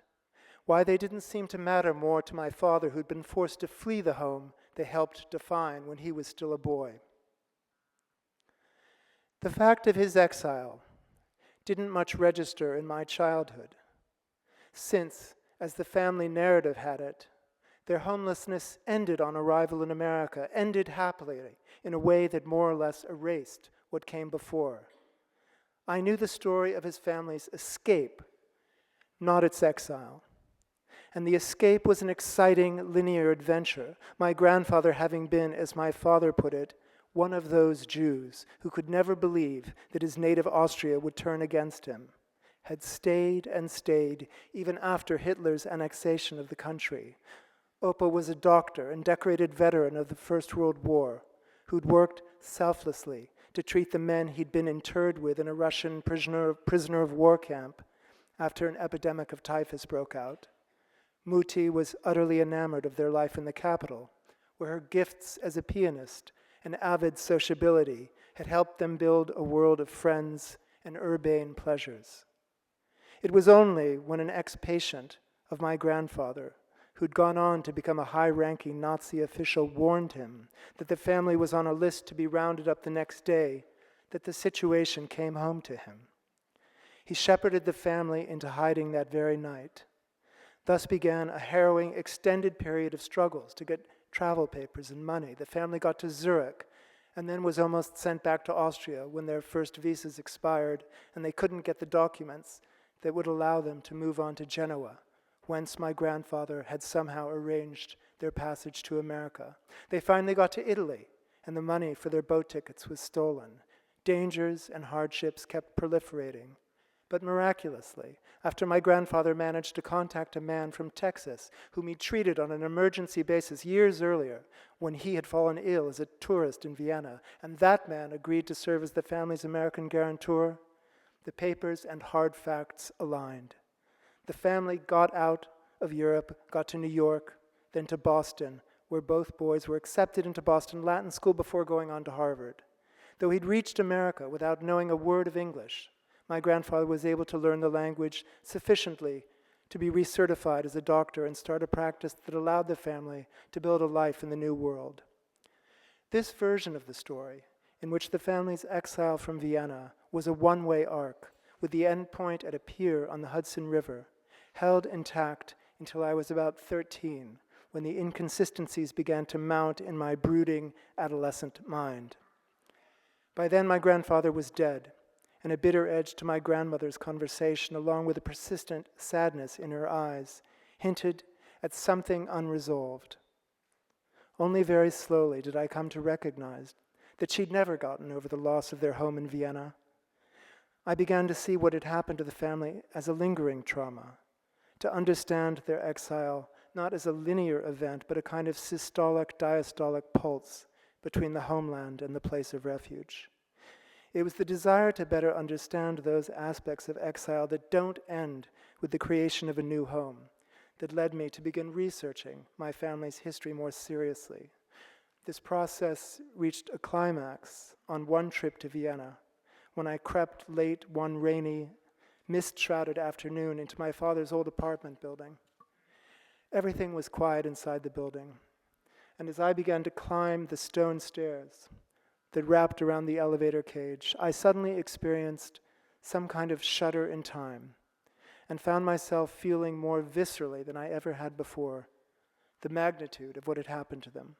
Speaker 11: why they didn't seem to matter more to my father, who'd been forced to flee the home they helped define when he was still a boy. The fact of his exile didn't much register in my childhood, since, as the family narrative had it, their homelessness ended on arrival in America, ended happily in a way that more or less erased what came before. I knew the story of his family's escape, not its exile. And the escape was an exciting linear adventure, my grandfather having been, as my father put it, one of those Jews who could never believe that his native Austria would turn against him, had stayed and stayed even after Hitler's annexation of the country. Opa was a doctor and decorated veteran of the First World War who'd worked selflessly to treat the men he'd been interred with in a Russian prisoner of war camp after an epidemic of typhus broke out. Muti was utterly enamored of their life in the capital, where her gifts as a pianist and avid sociability had helped them build a world of friends and urbane pleasures. It was only when an ex-patient of my grandfather, who'd gone on to become a high-ranking Nazi official, warned him that the family was on a list to be rounded up the next day, that the situation came home to him. He shepherded the family into hiding that very night. Thus began a harrowing, extended period of struggles to get travel papers and money. The family got to Zurich and then was almost sent back to Austria when their first visas expired and they couldn't get the documents that would allow them to move on to Genoa, whence my grandfather had somehow arranged their passage to America. They finally got to Italy, and the money for their boat tickets was stolen. Dangers and hardships kept proliferating. But miraculously, after my grandfather managed to contact a man from Texas whom he treated on an emergency basis years earlier when he had fallen ill as a tourist in Vienna, and that man agreed to serve as the family's American guarantor, the papers and hard facts aligned. The family got out of Europe, got to New York, then to Boston, where both boys were accepted into Boston Latin School before going on to Harvard. Though he'd reached America without knowing a word of English, my grandfather was able to learn the language sufficiently to be recertified as a doctor and start a practice that allowed the family to build a life in the New World. This version of the story, in which the family's exile from Vienna was a one-way arc, with the end point at a pier on the Hudson River, held intact until I was about 13, when the inconsistencies began to mount in my brooding adolescent mind. By then, my grandfather was dead, and a bitter edge to my grandmother's conversation, along with a persistent sadness in her eyes, hinted at something unresolved. Only very slowly did I come to recognize that she'd never gotten over the loss of their home in Vienna. I began to see what had happened to the family as a lingering trauma, to understand their exile not as a linear event, but a kind of systolic, diastolic pulse between the homeland and the place of refuge. It was the desire to better understand those aspects of exile that don't end with the creation of a new home that led me to begin researching my family's history more seriously. This process reached a climax on one trip to Vienna, when I crept late one rainy, mist-shrouded afternoon into my father's old apartment building. Everything was quiet inside the building, and as I began to climb the stone stairs that wrapped around the elevator cage, I suddenly experienced some kind of shudder in time and found myself feeling more viscerally than I ever had before the magnitude of what had happened to them.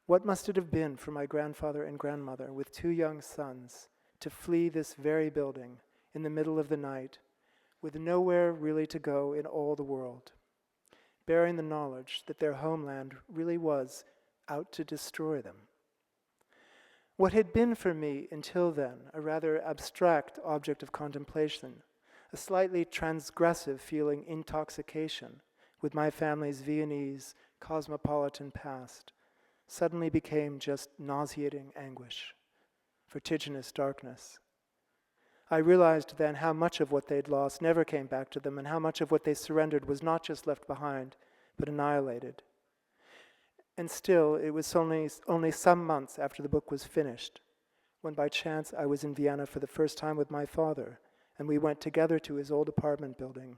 Speaker 11: What must it have been for my grandfather and grandmother with two young sons to flee this very building in the middle of the night with nowhere really to go in all the world, bearing the knowledge that their homeland really was out to destroy them? What had been for me until then a rather abstract object of contemplation, a slightly transgressive feeling intoxication with my family's Viennese cosmopolitan past, suddenly became just nauseating anguish, vertiginous darkness. I realized then how much of what they'd lost never came back to them, and how much of what they surrendered was not just left behind, but annihilated. And still, it was only some months after the book was finished, when by chance I was in Vienna for the first time with my father, and we went together to his old apartment building,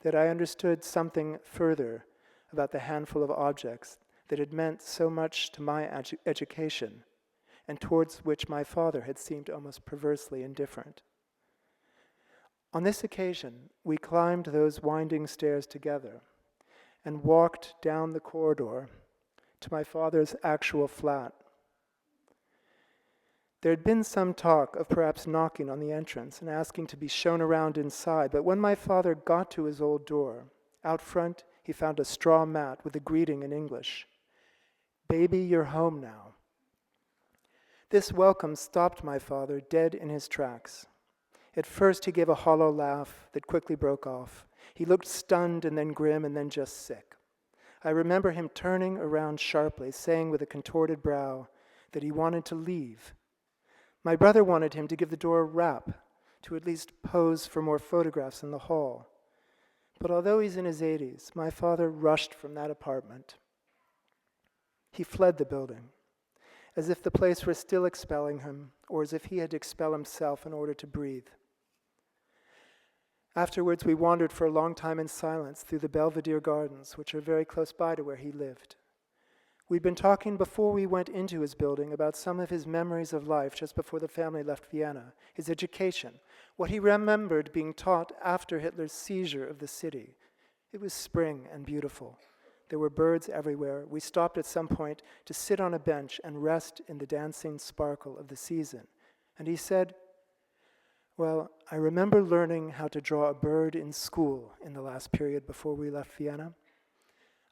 Speaker 11: that I understood something further about the handful of objects that had meant so much to my education, and towards which my father had seemed almost perversely indifferent. On this occasion, we climbed those winding stairs together and walked down the corridor to my father's actual flat. There had been some talk of perhaps knocking on the entrance and asking to be shown around inside, but when my father got to his old door, out front he found a straw mat with a greeting in English: "Baby, you're home now." This welcome stopped my father dead in his tracks. At first he gave a hollow laugh that quickly broke off. He looked stunned and then grim and then just sick. I remember him turning around sharply, saying with a contorted brow that he wanted to leave. My brother wanted him to give the door a rap, to at least pose for more photographs in the hall. But although he's in his 80s, my father rushed from that apartment. He fled the building, as if the place were still expelling him, or as if he had to expel himself in order to breathe. Afterwards, we wandered for a long time in silence through the Belvedere Gardens, which are very close by to where he lived. We'd been talking before we went into his building about some of his memories of life just before the family left Vienna, his education, what he remembered being taught after Hitler's seizure of the city. It was spring and beautiful. There were birds everywhere. We stopped at some point to sit on a bench and rest in the dancing sparkle of the season. And he said, "Well, I remember learning how to draw a bird in school in the last period before we left Vienna."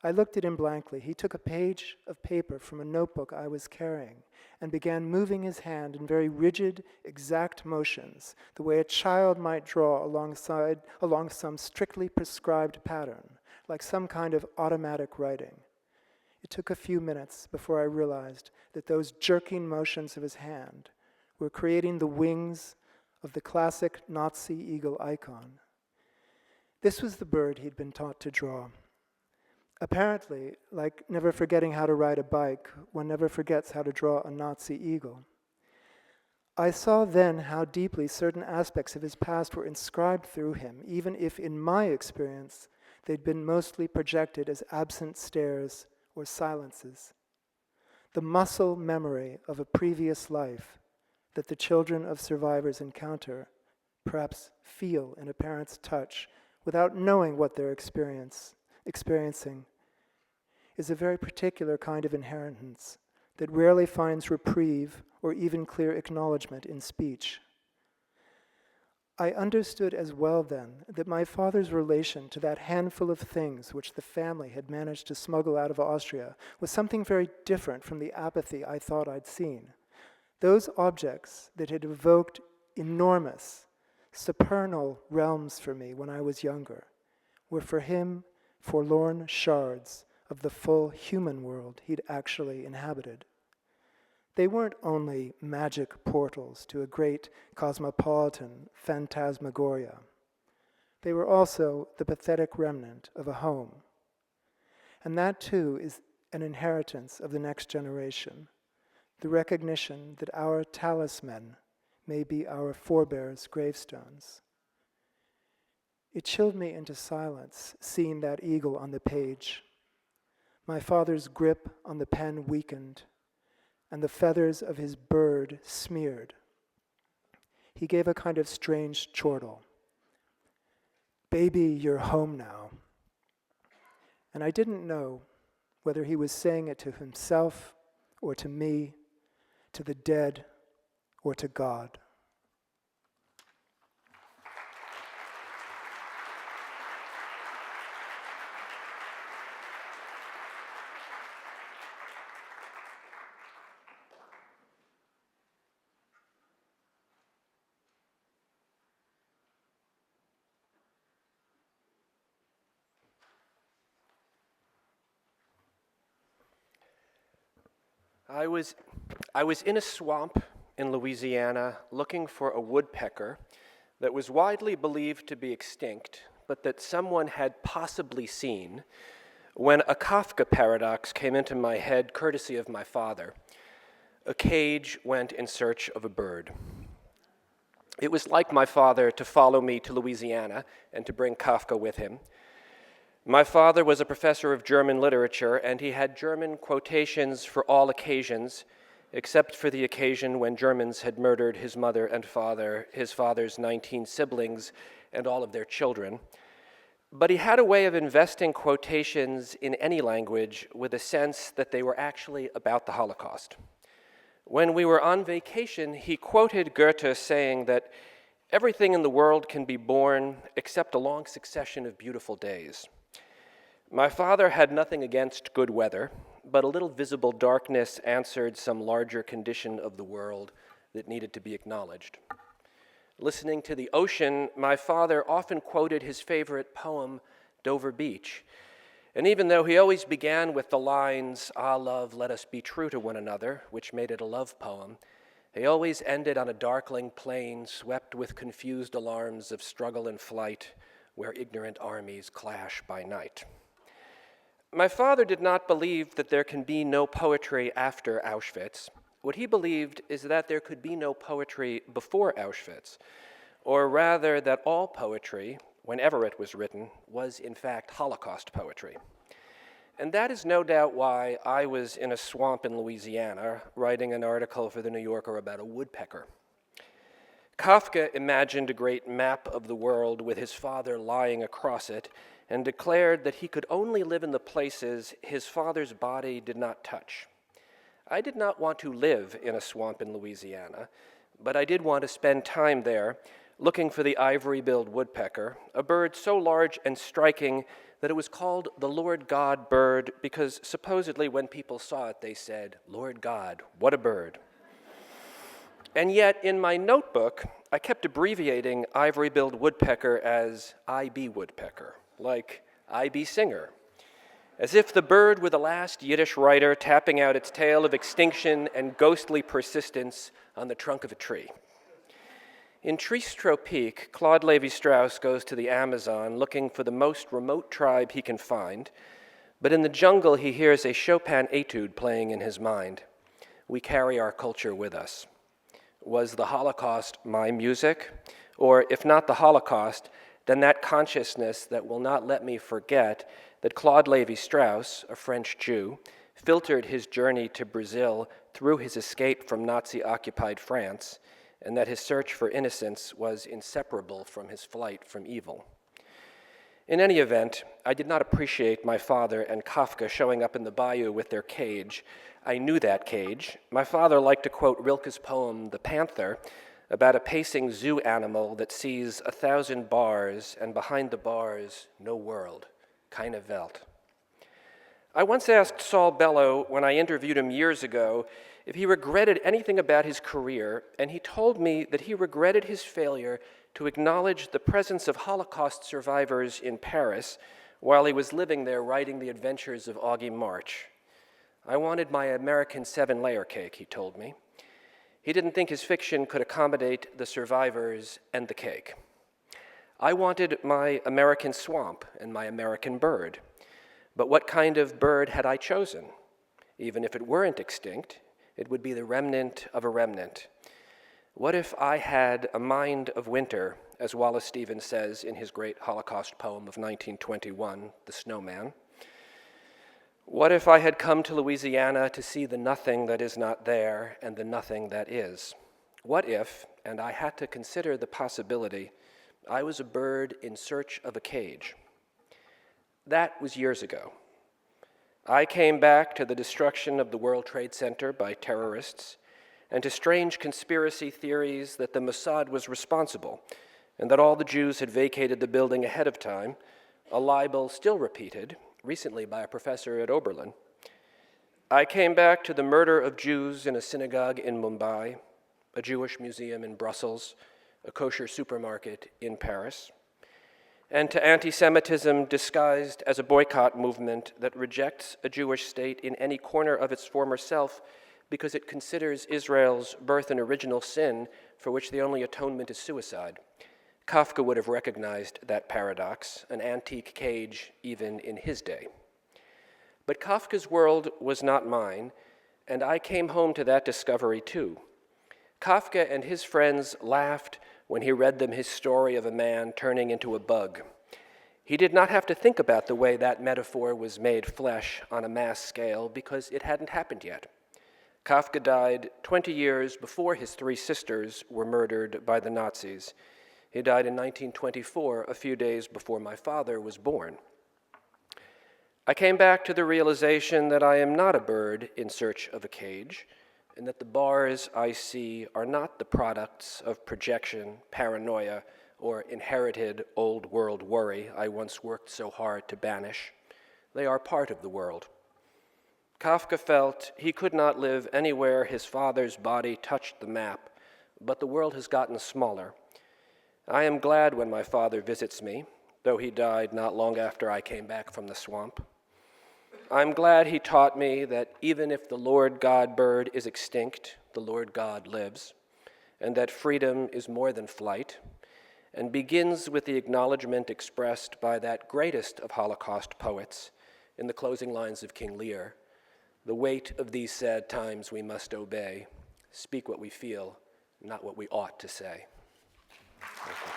Speaker 11: I looked at him blankly. He took a page of paper from a notebook I was carrying and began moving his hand in very rigid, exact motions, the way a child might draw along some strictly prescribed pattern, like some kind of automatic writing. It took a few minutes before I realized that those jerking motions of his hand were creating the wings of the classic Nazi eagle icon. This was the bird he'd been taught to draw. Apparently, like never forgetting how to ride a bike, one never forgets how to draw a Nazi eagle. I saw then how deeply certain aspects of his past were inscribed through him, even if in my experience they'd been mostly projected as absent stares or silences. The muscle memory of a previous life that the children of survivors encounter, perhaps feel in a parent's touch without knowing what they're experiencing, is a very particular kind of inheritance that rarely finds reprieve or even clear acknowledgement in speech. I understood as well then that my father's relation to that handful of things which the family had managed to smuggle out of Austria was something very different from the apathy I thought I'd seen. Those objects that had evoked enormous, supernal realms for me when I was younger were for him forlorn shards of the full human world he'd actually inhabited. They weren't only magic portals to a great cosmopolitan phantasmagoria. They were also the pathetic remnant of a home. And that too is an inheritance of the next generation, the recognition that our talisman may be our forebears' gravestones. It chilled me into silence, seeing that eagle on the page. My father's grip on the pen weakened, and the feathers of his bird smeared. He gave a kind of strange chortle. "Baby, you're home now." And I didn't know whether he was saying it to himself or to me, to the dead or to God.
Speaker 12: I was in a swamp in Louisiana looking for a woodpecker that was widely believed to be extinct, but that someone had possibly seen, when a Kafka paradox came into my head courtesy of my father. A cage went in search of a bird. It was like my father to follow me to Louisiana and to bring Kafka with him. My father was a professor of German literature, and he had German quotations for all occasions, except for the occasion when Germans had murdered his mother and father, his father's 19 siblings, and all of their children. But he had a way of investing quotations in any language with a sense that they were actually about the Holocaust. When we were on vacation, he quoted Goethe saying that everything in the world can be born except a long succession of beautiful days. My father had nothing against good weather, but a little visible darkness answered some larger condition of the world that needed to be acknowledged. Listening to the ocean, my father often quoted his favorite poem, Dover Beach. And even though he always began with the lines, "Ah, love, let us be true to one another," which made it a love poem, he always ended on a darkling plain swept with confused alarms of struggle and flight, where ignorant armies clash by night. My father did not believe that there can be no poetry after Auschwitz. What he believed is that there could be no poetry before Auschwitz, or rather that all poetry, whenever it was written, was in fact Holocaust poetry. And that is no doubt why I was in a swamp in Louisiana writing an article for the New Yorker about a woodpecker. Kafka imagined a great map of the world with his father lying across it and declared that he could only live in the places his father's body did not touch. I did not want to live in a swamp in Louisiana, but I did want to spend time there looking for the ivory-billed woodpecker, a bird so large and striking that it was called the Lord God bird because supposedly when people saw it, they said, "Lord God, what a bird." And yet, in my notebook, I kept abbreviating ivory-billed woodpecker as I.B. woodpecker, like I.B. Singer, as if the bird were the last Yiddish writer tapping out its tale of extinction and ghostly persistence on the trunk of a tree. In Tristes Tropiques, Claude Lévi-Strauss goes to the Amazon looking for the most remote tribe he can find, but in the jungle he hears a Chopin etude playing in his mind. We carry our culture with us. Was the Holocaust my music? Or if not the Holocaust, then that consciousness that will not let me forget that Claude Lévi-Strauss, a French Jew, filtered his journey to Brazil through his escape from Nazi-occupied France, and that his search for innocence was inseparable from his flight from evil. In any event, I did not appreciate my father and Kafka showing up in the bayou with their cage. I knew that cage. My father liked to quote Rilke's poem, The Panther, about a pacing zoo animal that sees 1,000 bars, and behind the bars, no world, keine Welt. I once asked Saul Bellow, when I interviewed him years ago, if he regretted anything about his career, and he told me that he regretted his failure to acknowledge the presence of Holocaust survivors in Paris while he was living there writing The Adventures of Augie March. I wanted my American 7-layer cake, he told me. He didn't think his fiction could accommodate the survivors and the cake. I wanted my American swamp and my American bird. But what kind of bird had I chosen? Even if it weren't extinct, it would be the remnant of a remnant. What if I had a mind of winter, as Wallace Stevens says in his great Holocaust poem of 1921, The Snowman? What if I had come to Louisiana to see the nothing that is not there and the nothing that is? What if, and I had to consider the possibility, I was a bird in search of a cage? That was years ago. I came back to the destruction of the World Trade Center by terrorists and to strange conspiracy theories that the Mossad was responsible and that all the Jews had vacated the building ahead of time, a libel still repeated, recently by a professor at Oberlin. I came back to the murder of Jews in a synagogue in Mumbai, a Jewish museum in Brussels, a kosher supermarket in Paris, and to anti-Semitism disguised as a boycott movement that rejects a Jewish state in any corner of its former self because it considers Israel's birth an original sin for which the only atonement is suicide. Kafka would have recognized that paradox, an antique cage even in his day. But Kafka's world was not mine, and I came home to that discovery too. Kafka and his friends laughed when he read them his story of a man turning into a bug. He did not have to think about the way that metaphor was made flesh on a mass scale because it hadn't happened yet. Kafka died 20 years before his 3 sisters were murdered by the Nazis. He died in 1924, a few days before my father was born. I came back to the realization that I am not a bird in search of a cage, and that the bars I see are not the products of projection, paranoia, or inherited old world worry I once worked so hard to banish. They are part of the world. Kafka felt he could not live anywhere his father's body touched the map, but the world has gotten smaller. I am glad when my father visits me, though he died not long after I came back from the swamp. I'm glad he taught me that even if the Lord God bird is extinct, the Lord God lives, and that freedom is more than flight, and begins with the acknowledgement expressed by that greatest of Holocaust poets in the closing lines of King Lear, "The weight of these sad times we must obey, speak what we feel, not what we ought to say." Thank you.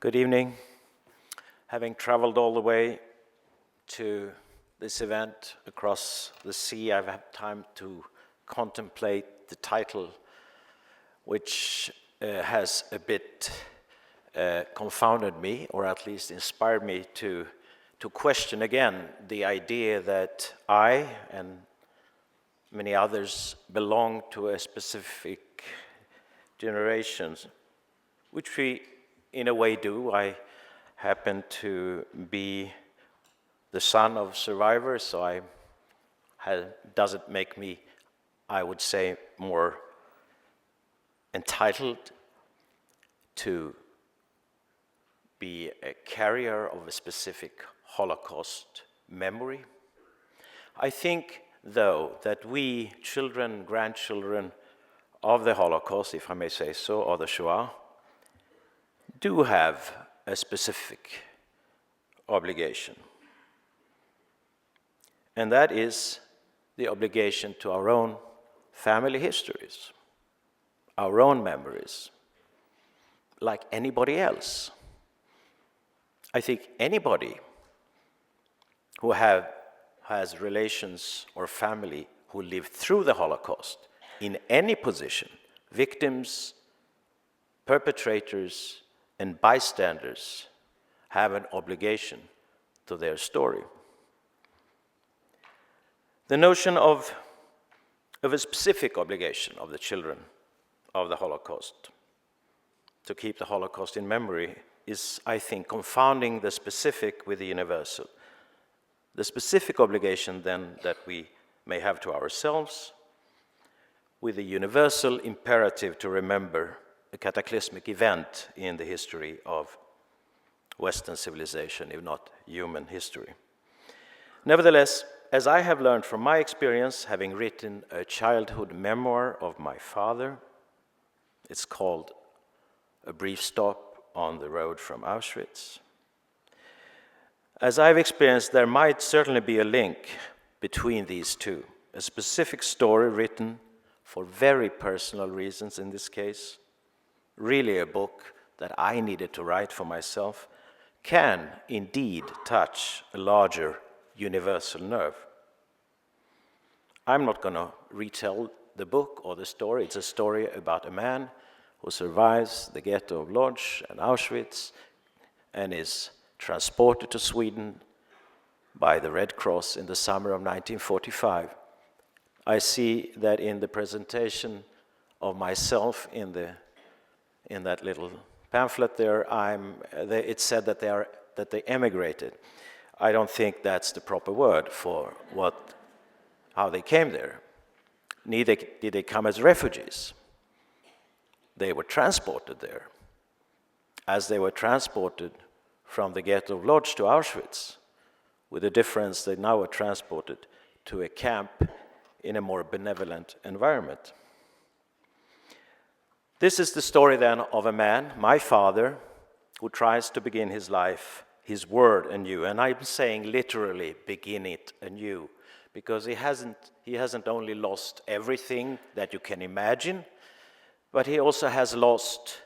Speaker 13: Good evening. Having traveled all the way to this event across the sea, I've had time to contemplate the title, which has a bit confounded me, or at least inspired me to question again the idea that I and many others belong to a specific generation, which we in a way do. I happen to be the son of survivors, so doesn't make me, I would say, more entitled to be a carrier of a specific Holocaust memory. I think, though, that we, children, grandchildren of the Holocaust, if I may say so, or the Shoah, do have a specific obligation. And that is the obligation to our own family histories, our own memories, like anybody else. I think anybody who has relations or family who lived through the Holocaust in any position, victims, perpetrators, and bystanders, have an obligation to their story. The notion of a specific obligation of the children of the Holocaust to keep the Holocaust in memory is, I think, confounding the specific with the universal. The specific obligation, then, that we may have to ourselves, with the universal imperative to remember a cataclysmic event in the history of Western civilization, if not human history. Nevertheless, as I have learned from my experience, having written a childhood memoir of my father, it's called A Brief Stop on the Road from Auschwitz. As I've experienced, there might certainly be a link between these two, a specific story written for very personal reasons in this case, really a book that I needed to write for myself, can indeed touch a larger universal nerve. I'm not going to retell the book or the story. It's a story about a man who survives the ghetto of Lodz and Auschwitz and is transported to Sweden by the Red Cross in the summer of 1945. I see that in the presentation of myself in that little pamphlet there, it said that they emigrated. I don't think that's the proper word for how they came there. Neither did they come as refugees. They were transported there, as they were transported from the ghetto of Lodz to Auschwitz, with the difference they now were transported to a camp in a more benevolent environment. This is the story then of a man, my father, who tries to begin his life, his word anew. And I'm saying literally begin it anew, because he hasn't only lost everything that you can imagine, but he also has lost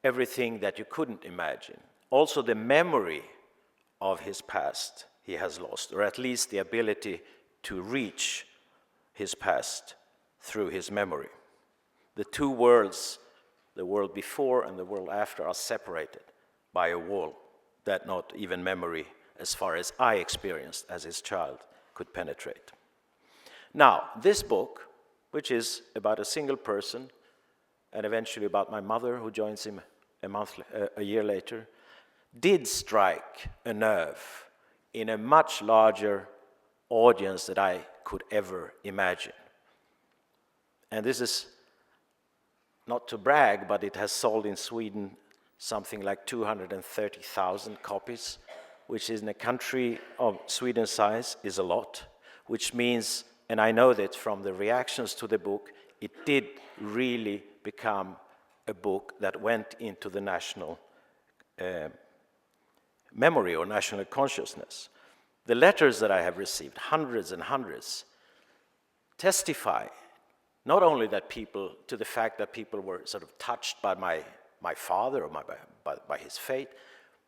Speaker 13: everything that you couldn't imagine. Also the memory of his past he has lost, or at least the ability to reach his past through his memory. The two worlds, the world before and the world after, are separated by a wall that not even memory, as far as I experienced as his child, could penetrate. Now, this book, which is about a single person, and eventually about my mother, who joins him a year later, did strike a nerve in a much larger audience than I could ever imagine. And this is not to brag, but it has sold in Sweden something like 230,000 copies, which in a country of Sweden's size is a lot, which means, and I know that from the reactions to the book, it did really become a book that went into the national memory or national consciousness. The letters that I have received, hundreds and hundreds, testify not only to the fact that people were sort of touched by my father or by his fate,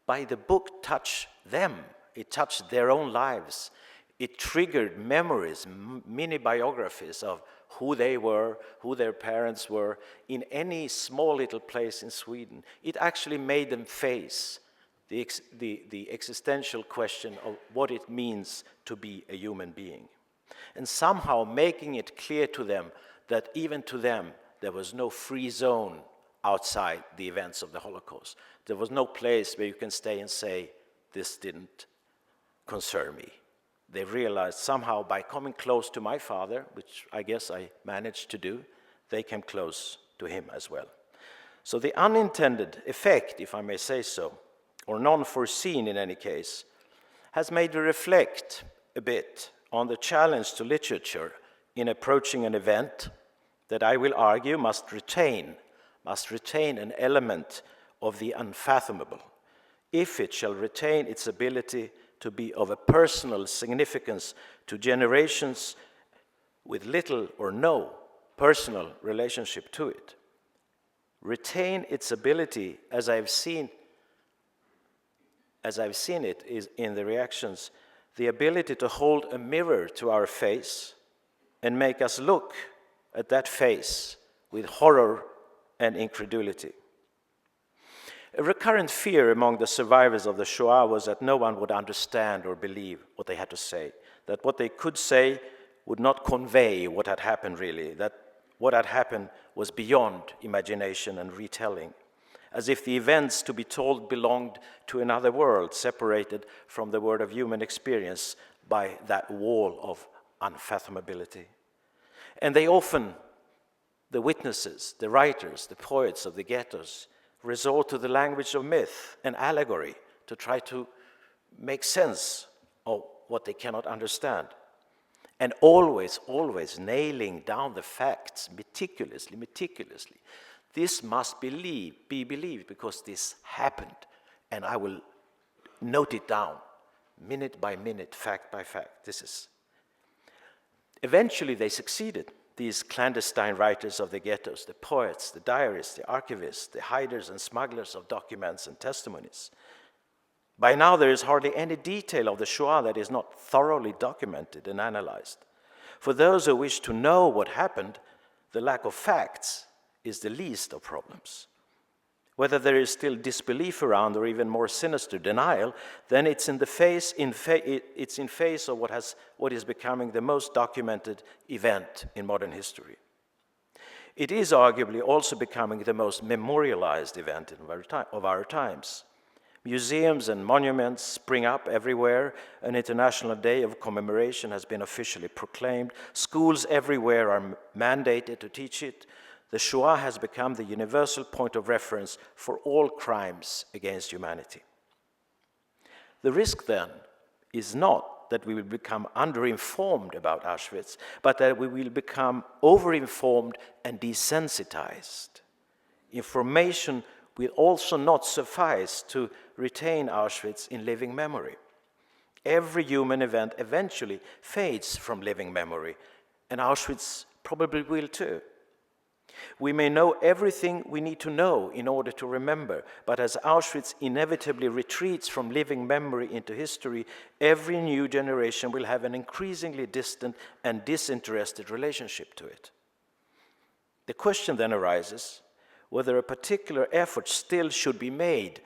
Speaker 13: by the book touched them. It touched their own lives. It triggered memories, mini biographies of who they were, who their parents were, in any small little place in Sweden. It actually made them face the existential question of what it means to be a human being. And somehow making it clear to them that even to them, there was no free zone outside the events of the Holocaust. There was no place where you can stay and say, this didn't concern me. They realized somehow by coming close to my father, which I guess I managed to do, they came close to him as well. So the unintended effect, if I may say so, or non-foreseen in any case, has made me reflect a bit on the challenge to literature in approaching an event that I will argue must retain an element of the unfathomable, if it shall retain its ability to be of a personal significance to generations with little or no personal relationship to it. Retain its ability, as I've seen it is in the reactions, the ability to hold a mirror to our face and make us look at that face with horror and incredulity. A recurrent fear among the survivors of the Shoah was that no one would understand or believe what they had to say, that what they could say would not convey what had happened really, that what had happened was beyond imagination and retelling, as if the events to be told belonged to another world, separated from the world of human experience by that wall of unfathomability. And they often, the witnesses, the writers, the poets of the ghettos, resort to the language of myth and allegory to try to make sense of what they cannot understand. And always nailing down the facts meticulously. This must be believed because this happened, and I will note it down, minute by minute, fact by fact. Eventually they succeeded, these clandestine writers of the ghettos, the poets, the diarists, the archivists, the hiders and smugglers of documents and testimonies. By now there is hardly any detail of the Shoah that is not thoroughly documented and analyzed. For those who wish to know what happened, the lack of facts is the least of problems. Whether there is still disbelief around or even more sinister denial, then it's in face of what is becoming the most documented event in modern history. It is arguably also becoming the most memorialized event of our times. Museums and monuments spring up everywhere. An international day of commemoration has been officially proclaimed. Schools everywhere are mandated to teach it. The Shoah has become the universal point of reference for all crimes against humanity. The risk then is not that we will become underinformed about Auschwitz, but that we will become overinformed and desensitized. Information will also not suffice to retain Auschwitz in living memory. Every human event eventually fades from living memory, and Auschwitz probably will too. We may know everything we need to know in order to remember, but as Auschwitz inevitably retreats from living memory into history, every new generation will have an increasingly distant and disinterested relationship to it. The question then arises whether a particular effort still should be made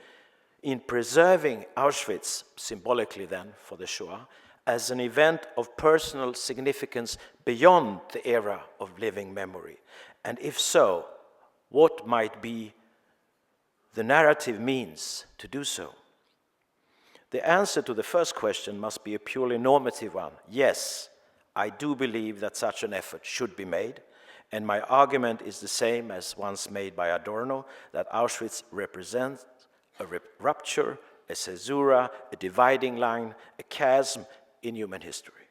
Speaker 13: in preserving Auschwitz, symbolically then for the Shoah, as an event of personal significance beyond the era of living memory. And if so, what might be the narrative means to do so? The answer to the first question must be a purely normative one. Yes, I do believe that such an effort should be made, and my argument is the same as once made by Adorno, that Auschwitz represents a rupture, a caesura, a dividing line, a chasm in human history.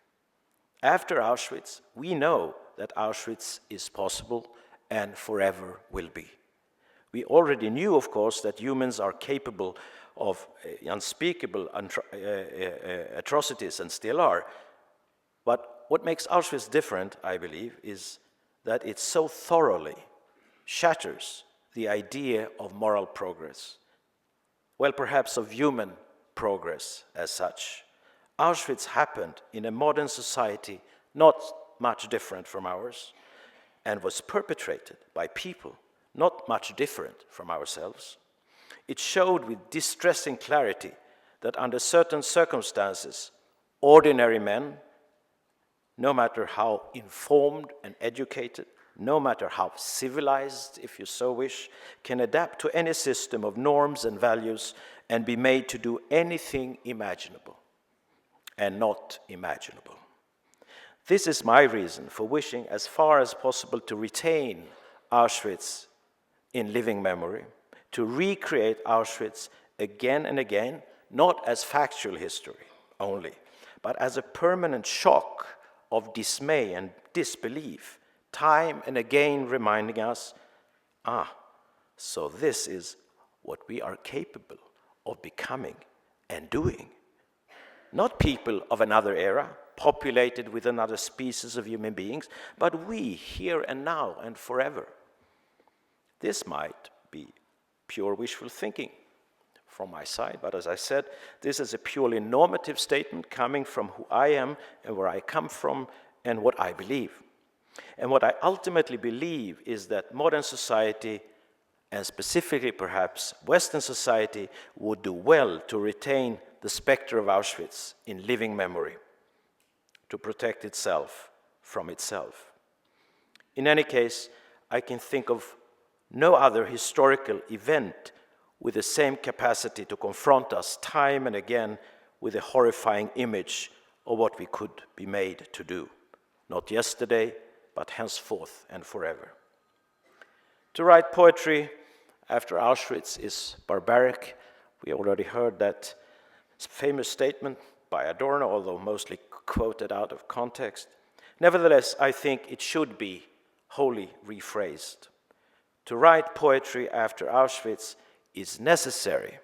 Speaker 13: After Auschwitz, we know that Auschwitz is possible and forever will be. We already knew, of course, that humans are capable of unspeakable atrocities and still are. But what makes Auschwitz different, I believe, is that it so thoroughly shatters the idea of moral progress. Well, perhaps of human progress as such. Auschwitz happened in a modern society not much different from ours, and was perpetrated by people not much different from ourselves. It showed with distressing clarity that under certain circumstances, ordinary men, no matter how informed and educated, no matter how civilized, if you so wish, can adapt to any system of norms and values and be made to do anything imaginable and not imaginable. This is my reason for wishing as far as possible to retain Auschwitz in living memory, to recreate Auschwitz again and again, not as factual history only, but as a permanent shock of dismay and disbelief, time and again reminding us, so this is what we are capable of becoming and doing. Not people of another era, populated with another species of human beings, but we, here and now and forever. This might be pure wishful thinking from my side, but as I said, this is a purely normative statement coming from who I am and where I come from and what I believe. And what I ultimately believe is that modern society, and specifically perhaps Western society, would do well to retain the specter of Auschwitz in living memory, to protect itself from itself. In any case, I can think of no other historical event with the same capacity to confront us time and again with a horrifying image of what we could be made to do, not yesterday, but henceforth and forever. To write poetry after Auschwitz is barbaric. We already heard that famous statement by Adorno, although mostly quoted out of context. Nevertheless, I think it should be wholly rephrased. To write poetry after Auschwitz is necessary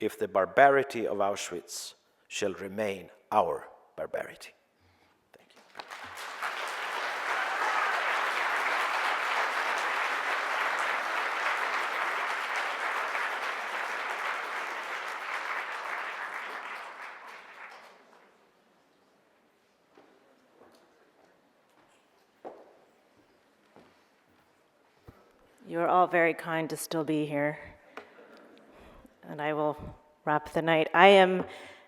Speaker 13: if the barbarity of Auschwitz shall remain our barbarity. Thank you.
Speaker 14: You are all very kind to still be here, and I will wrap the night. I am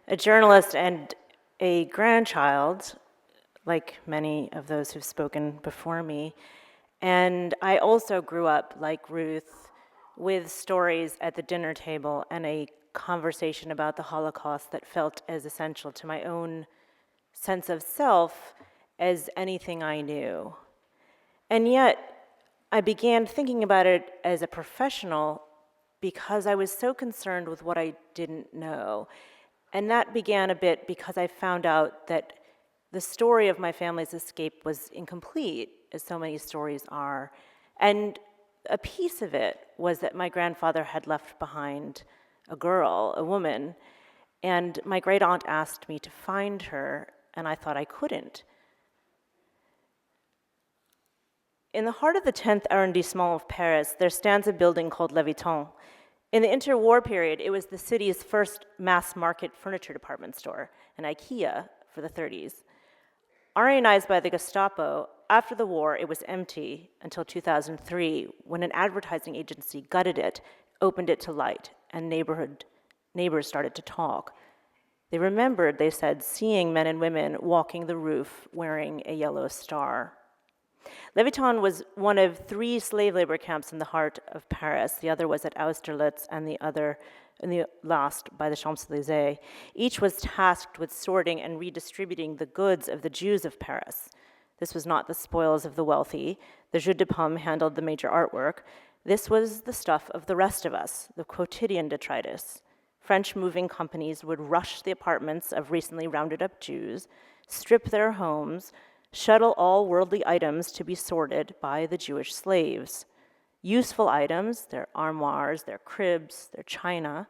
Speaker 14: a journalist and a grandchild, like many of those who've spoken before me, and I also grew up, like Ruth, with stories at the dinner table and a conversation about the Holocaust that felt as essential to my own sense of self as anything I knew. And yet, I began thinking about it as a professional because I was so concerned with what I didn't know. And that began a bit because I found out that the story of my family's escape was incomplete, as so many stories are. And a piece of it was that my grandfather had left behind a girl, a woman, and my great aunt asked me to find her, and I thought I couldn't. In the heart of the 10th arrondissement of Paris, there stands a building called Leviton. In the interwar period, it was the city's first mass-market furniture department store, an IKEA for the 30s. Aryanized by the Gestapo, after the war, it was empty until 2003, when an advertising agency gutted it, opened it to light, and neighbors started to talk. They remembered, they said, seeing men and women walking the roof wearing a yellow star. Leviton was one of 3 slave labor camps in the heart of Paris. The other was at Austerlitz, and the last by the Champs-Élysées. Each was tasked with sorting and redistributing the goods of the Jews of Paris. This was not the spoils of the wealthy. The Jeu de Paume handled the major artwork. This was the stuff of the rest of us, the quotidian detritus. French moving companies would rush the apartments of recently rounded up Jews, strip their homes, shuttle all worldly items to be sorted by the Jewish slaves. Useful items, their armoires, their cribs, their china,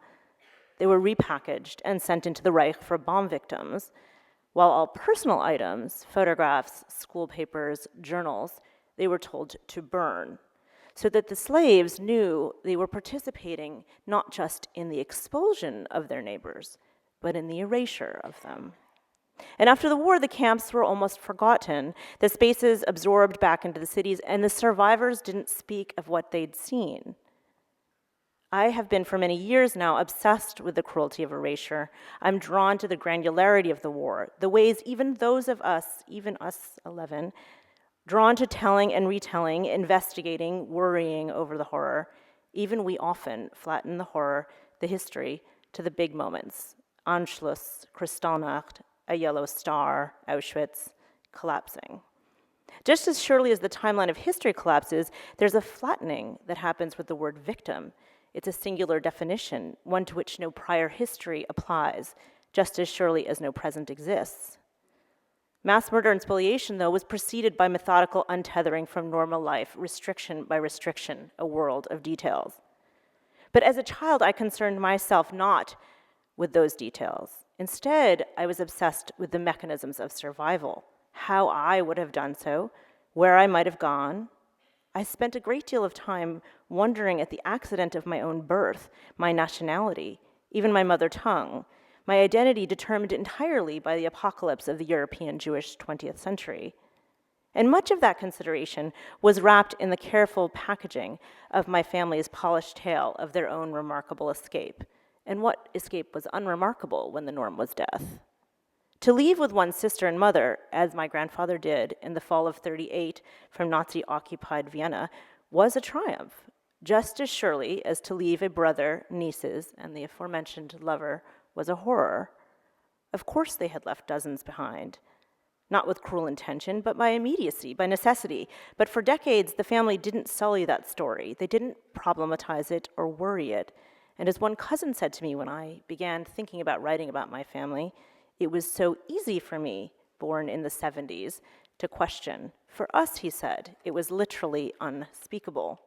Speaker 14: they were repackaged and sent into the Reich for bomb victims, while all personal items, photographs, school papers, journals, they were told to burn. so that the slaves knew they were participating not just in the expulsion of their neighbors, but in the erasure of them. And after the war, the camps were almost forgotten, the spaces absorbed back into the cities, and the survivors didn't speak of what they'd seen. I have been for many years now obsessed with the cruelty of erasure. I'm drawn to the granularity of the war, the ways even those of us, even us 11, drawn to telling and retelling, investigating, worrying over the horror. Even we often flatten the horror, the history, to the big moments. Anschluss, Kristallnacht, a yellow star, Auschwitz, collapsing. Just as surely as the timeline of history collapses, there's a flattening that happens with the word victim. It's a singular definition, one to which no prior history applies, just as surely as no present exists. Mass murder and spoliation, though, was preceded by methodical untethering from normal life, restriction by restriction, a world of details. But as a child, I concerned myself not with those details. Instead, I was obsessed with the mechanisms of survival, how I would have done so, where I might have gone. I spent a great deal of time wondering at the accident of my own birth, my nationality, even my mother tongue, my identity determined entirely by the apocalypse of the European Jewish 20th century. And much of that consideration was wrapped in the careful packaging of my family's polished tale of their own remarkable escape. And what escape was unremarkable when the norm was death? To leave with one's sister and mother, as my grandfather did in the fall of '38 from Nazi-occupied Vienna, was a triumph, just as surely as to leave a brother, nieces, and the aforementioned lover was a horror. Of course they had left dozens behind, not with cruel intention, but by immediacy, by necessity. But for decades, the family didn't sully that story. They didn't problematize it or worry it. And as one cousin said to me when I began thinking about writing about my family, it was so easy for me, born in the 70s, to question. For us, he said, it was literally unspeakable.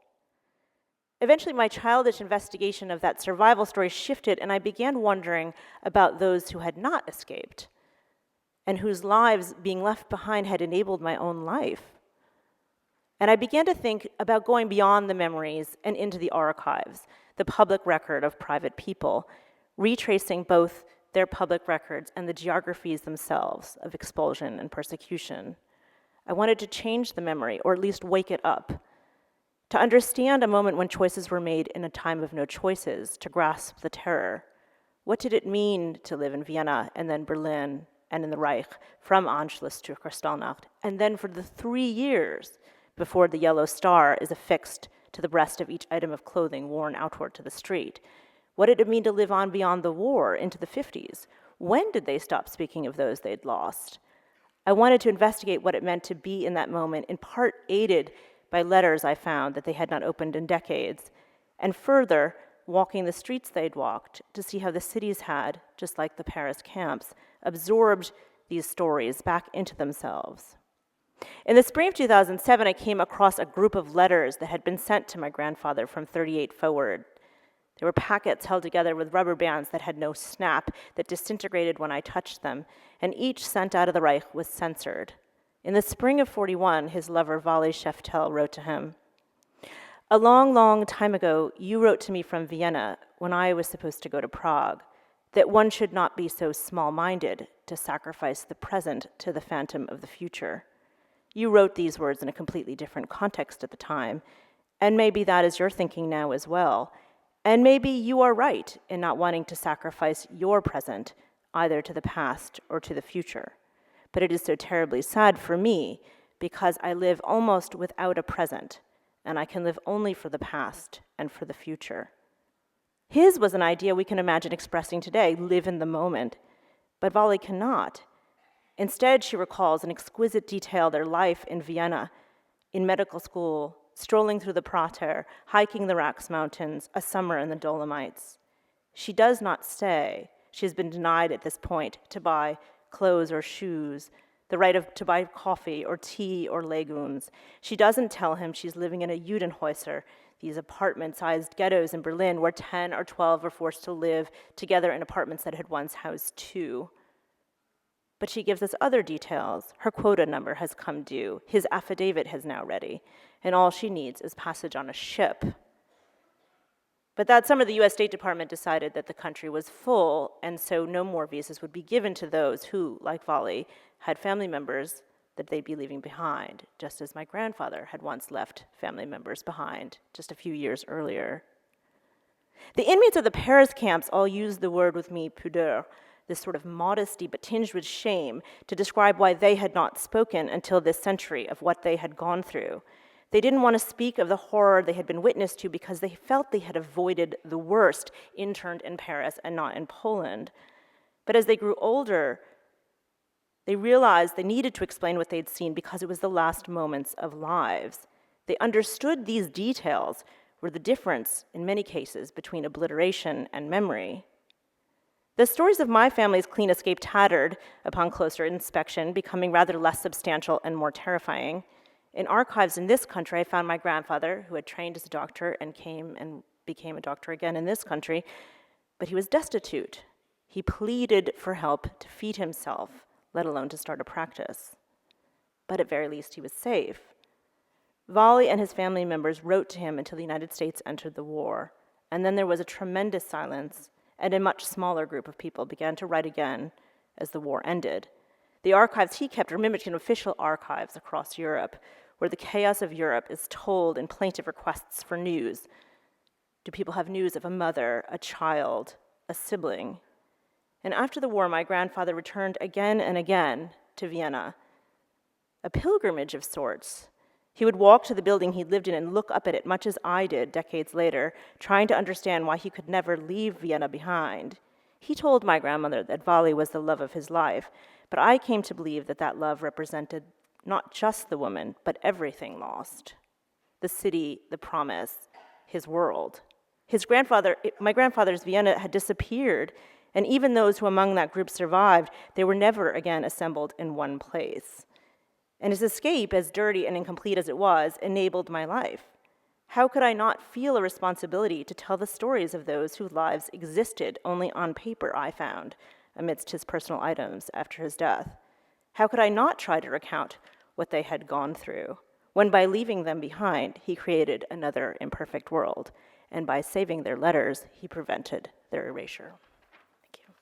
Speaker 14: Eventually, my childish investigation of that survival story shifted, and I began wondering about those who had not escaped, and whose lives being left behind had enabled my own life. And I began to think about going beyond the memories and into the archives, the public record of private people, retracing both their public records and the geographies themselves of expulsion and persecution. I wanted to change the memory, or at least wake it up, to understand a moment when choices were made in a time of no choices, to grasp the terror. What did it mean to live in Vienna and then Berlin and in the Reich, from Anschluss to Kristallnacht, and then for the 3 years before the yellow star is affixed to the breast of each item of clothing worn outward to the street? What did it mean to live on beyond the war into the 50s? When did they stop speaking of those they'd lost? I wanted to investigate what it meant to be in that moment, in part aided by letters I found that they had not opened in decades, and further, walking the streets they'd walked to see how the cities had, just like the Paris camps, absorbed these stories back into themselves. In the spring of 2007, I came across a group of letters that had been sent to my grandfather from '38 forward. There were packets held together with rubber bands that had no snap, that disintegrated when I touched them, and each sent out of the Reich was censored. In the spring of '41, his lover, Vali Sheftel, wrote to him, "A long, long time ago, you wrote to me from Vienna when I was supposed to go to Prague, that one should not be so small-minded to sacrifice the present to the phantom of the future. You wrote these words in a completely different context at the time, and maybe that is your thinking now as well. And maybe you are right in not wanting to sacrifice your present either to the past or to the future. But it is so terribly sad for me because I live almost without a present, and I can live only for the past and for the future." His was an idea we can imagine expressing today, live in the moment. But Vali cannot. Instead, she recalls in exquisite detail their life in Vienna, in medical school, strolling through the Prater, hiking the Rax Mountains, a summer in the Dolomites. She does not say, she has been denied at this point, to buy clothes or shoes, the right to buy coffee or tea or legumes. She doesn't tell him she's living in a Judenhäuser, these apartment-sized ghettos in Berlin where 10 or 12 were forced to live together in apartments that had once housed 2. But she gives us other details. Her quota number has come due. His affidavit is now ready. And all she needs is passage on a ship. But that summer, the US State Department decided that the country was full, and so no more visas would be given to those who, like Vali, had family members that they'd be leaving behind, just as my grandfather had once left family members behind just a few years earlier. The inmates of the Paris camps all used the word with me, pudeur, this sort of modesty but tinged with shame, to describe why they had not spoken until this century of what they had gone through. They didn't want to speak of the horror they had been witness to because they felt they had avoided the worst, interned in Paris and not in Poland. But as they grew older, they realized they needed to explain what they'd seen because it was the last moments of lives. They understood these details were the difference, in many cases, between obliteration and memory. The stories of my family's clean escape tattered upon closer inspection, becoming rather less substantial and more terrifying. In archives in this country, I found my grandfather, who had trained as a doctor and came and became a doctor again in this country, but he was destitute. He pleaded for help to feed himself, let alone to start a practice. But at very least, he was safe. Vali and his family members wrote to him until the United States entered the war. And then there was a tremendous silence, and a much smaller group of people began to write again as the war ended. The archives he kept are mimicking official archives across Europe, where the chaos of Europe is told in plaintive requests for news. Do people have news of a mother, a child, a sibling? And after the war, my grandfather returned again and again to Vienna, a pilgrimage of sorts. He would walk to the building he lived in and look up at it, much as I did decades later, trying to understand why he could never leave Vienna behind. He told my grandmother that Vali was the love of his life, but I came to believe that that love represented not just the woman, but everything lost. The city, the promise, his world. My grandfather's Vienna had disappeared, and even those who among that group survived, they were never again assembled in one place. And his escape, as dirty and incomplete as it was, enabled my life. How could I not feel a responsibility to tell the stories of those whose lives existed only on paper, I found, amidst his personal items after his death? How could I not try to recount what they had gone through, when by leaving them behind, he created another imperfect world, and by saving their letters, he prevented their erasure? Thank you.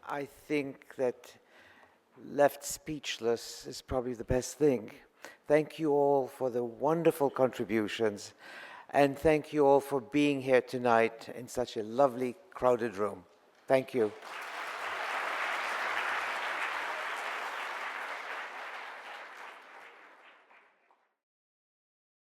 Speaker 1: I think that left speechless is probably the best thing. Thank you all for the wonderful contributions, and thank you all for being here tonight in such a lovely, crowded room. Thank you.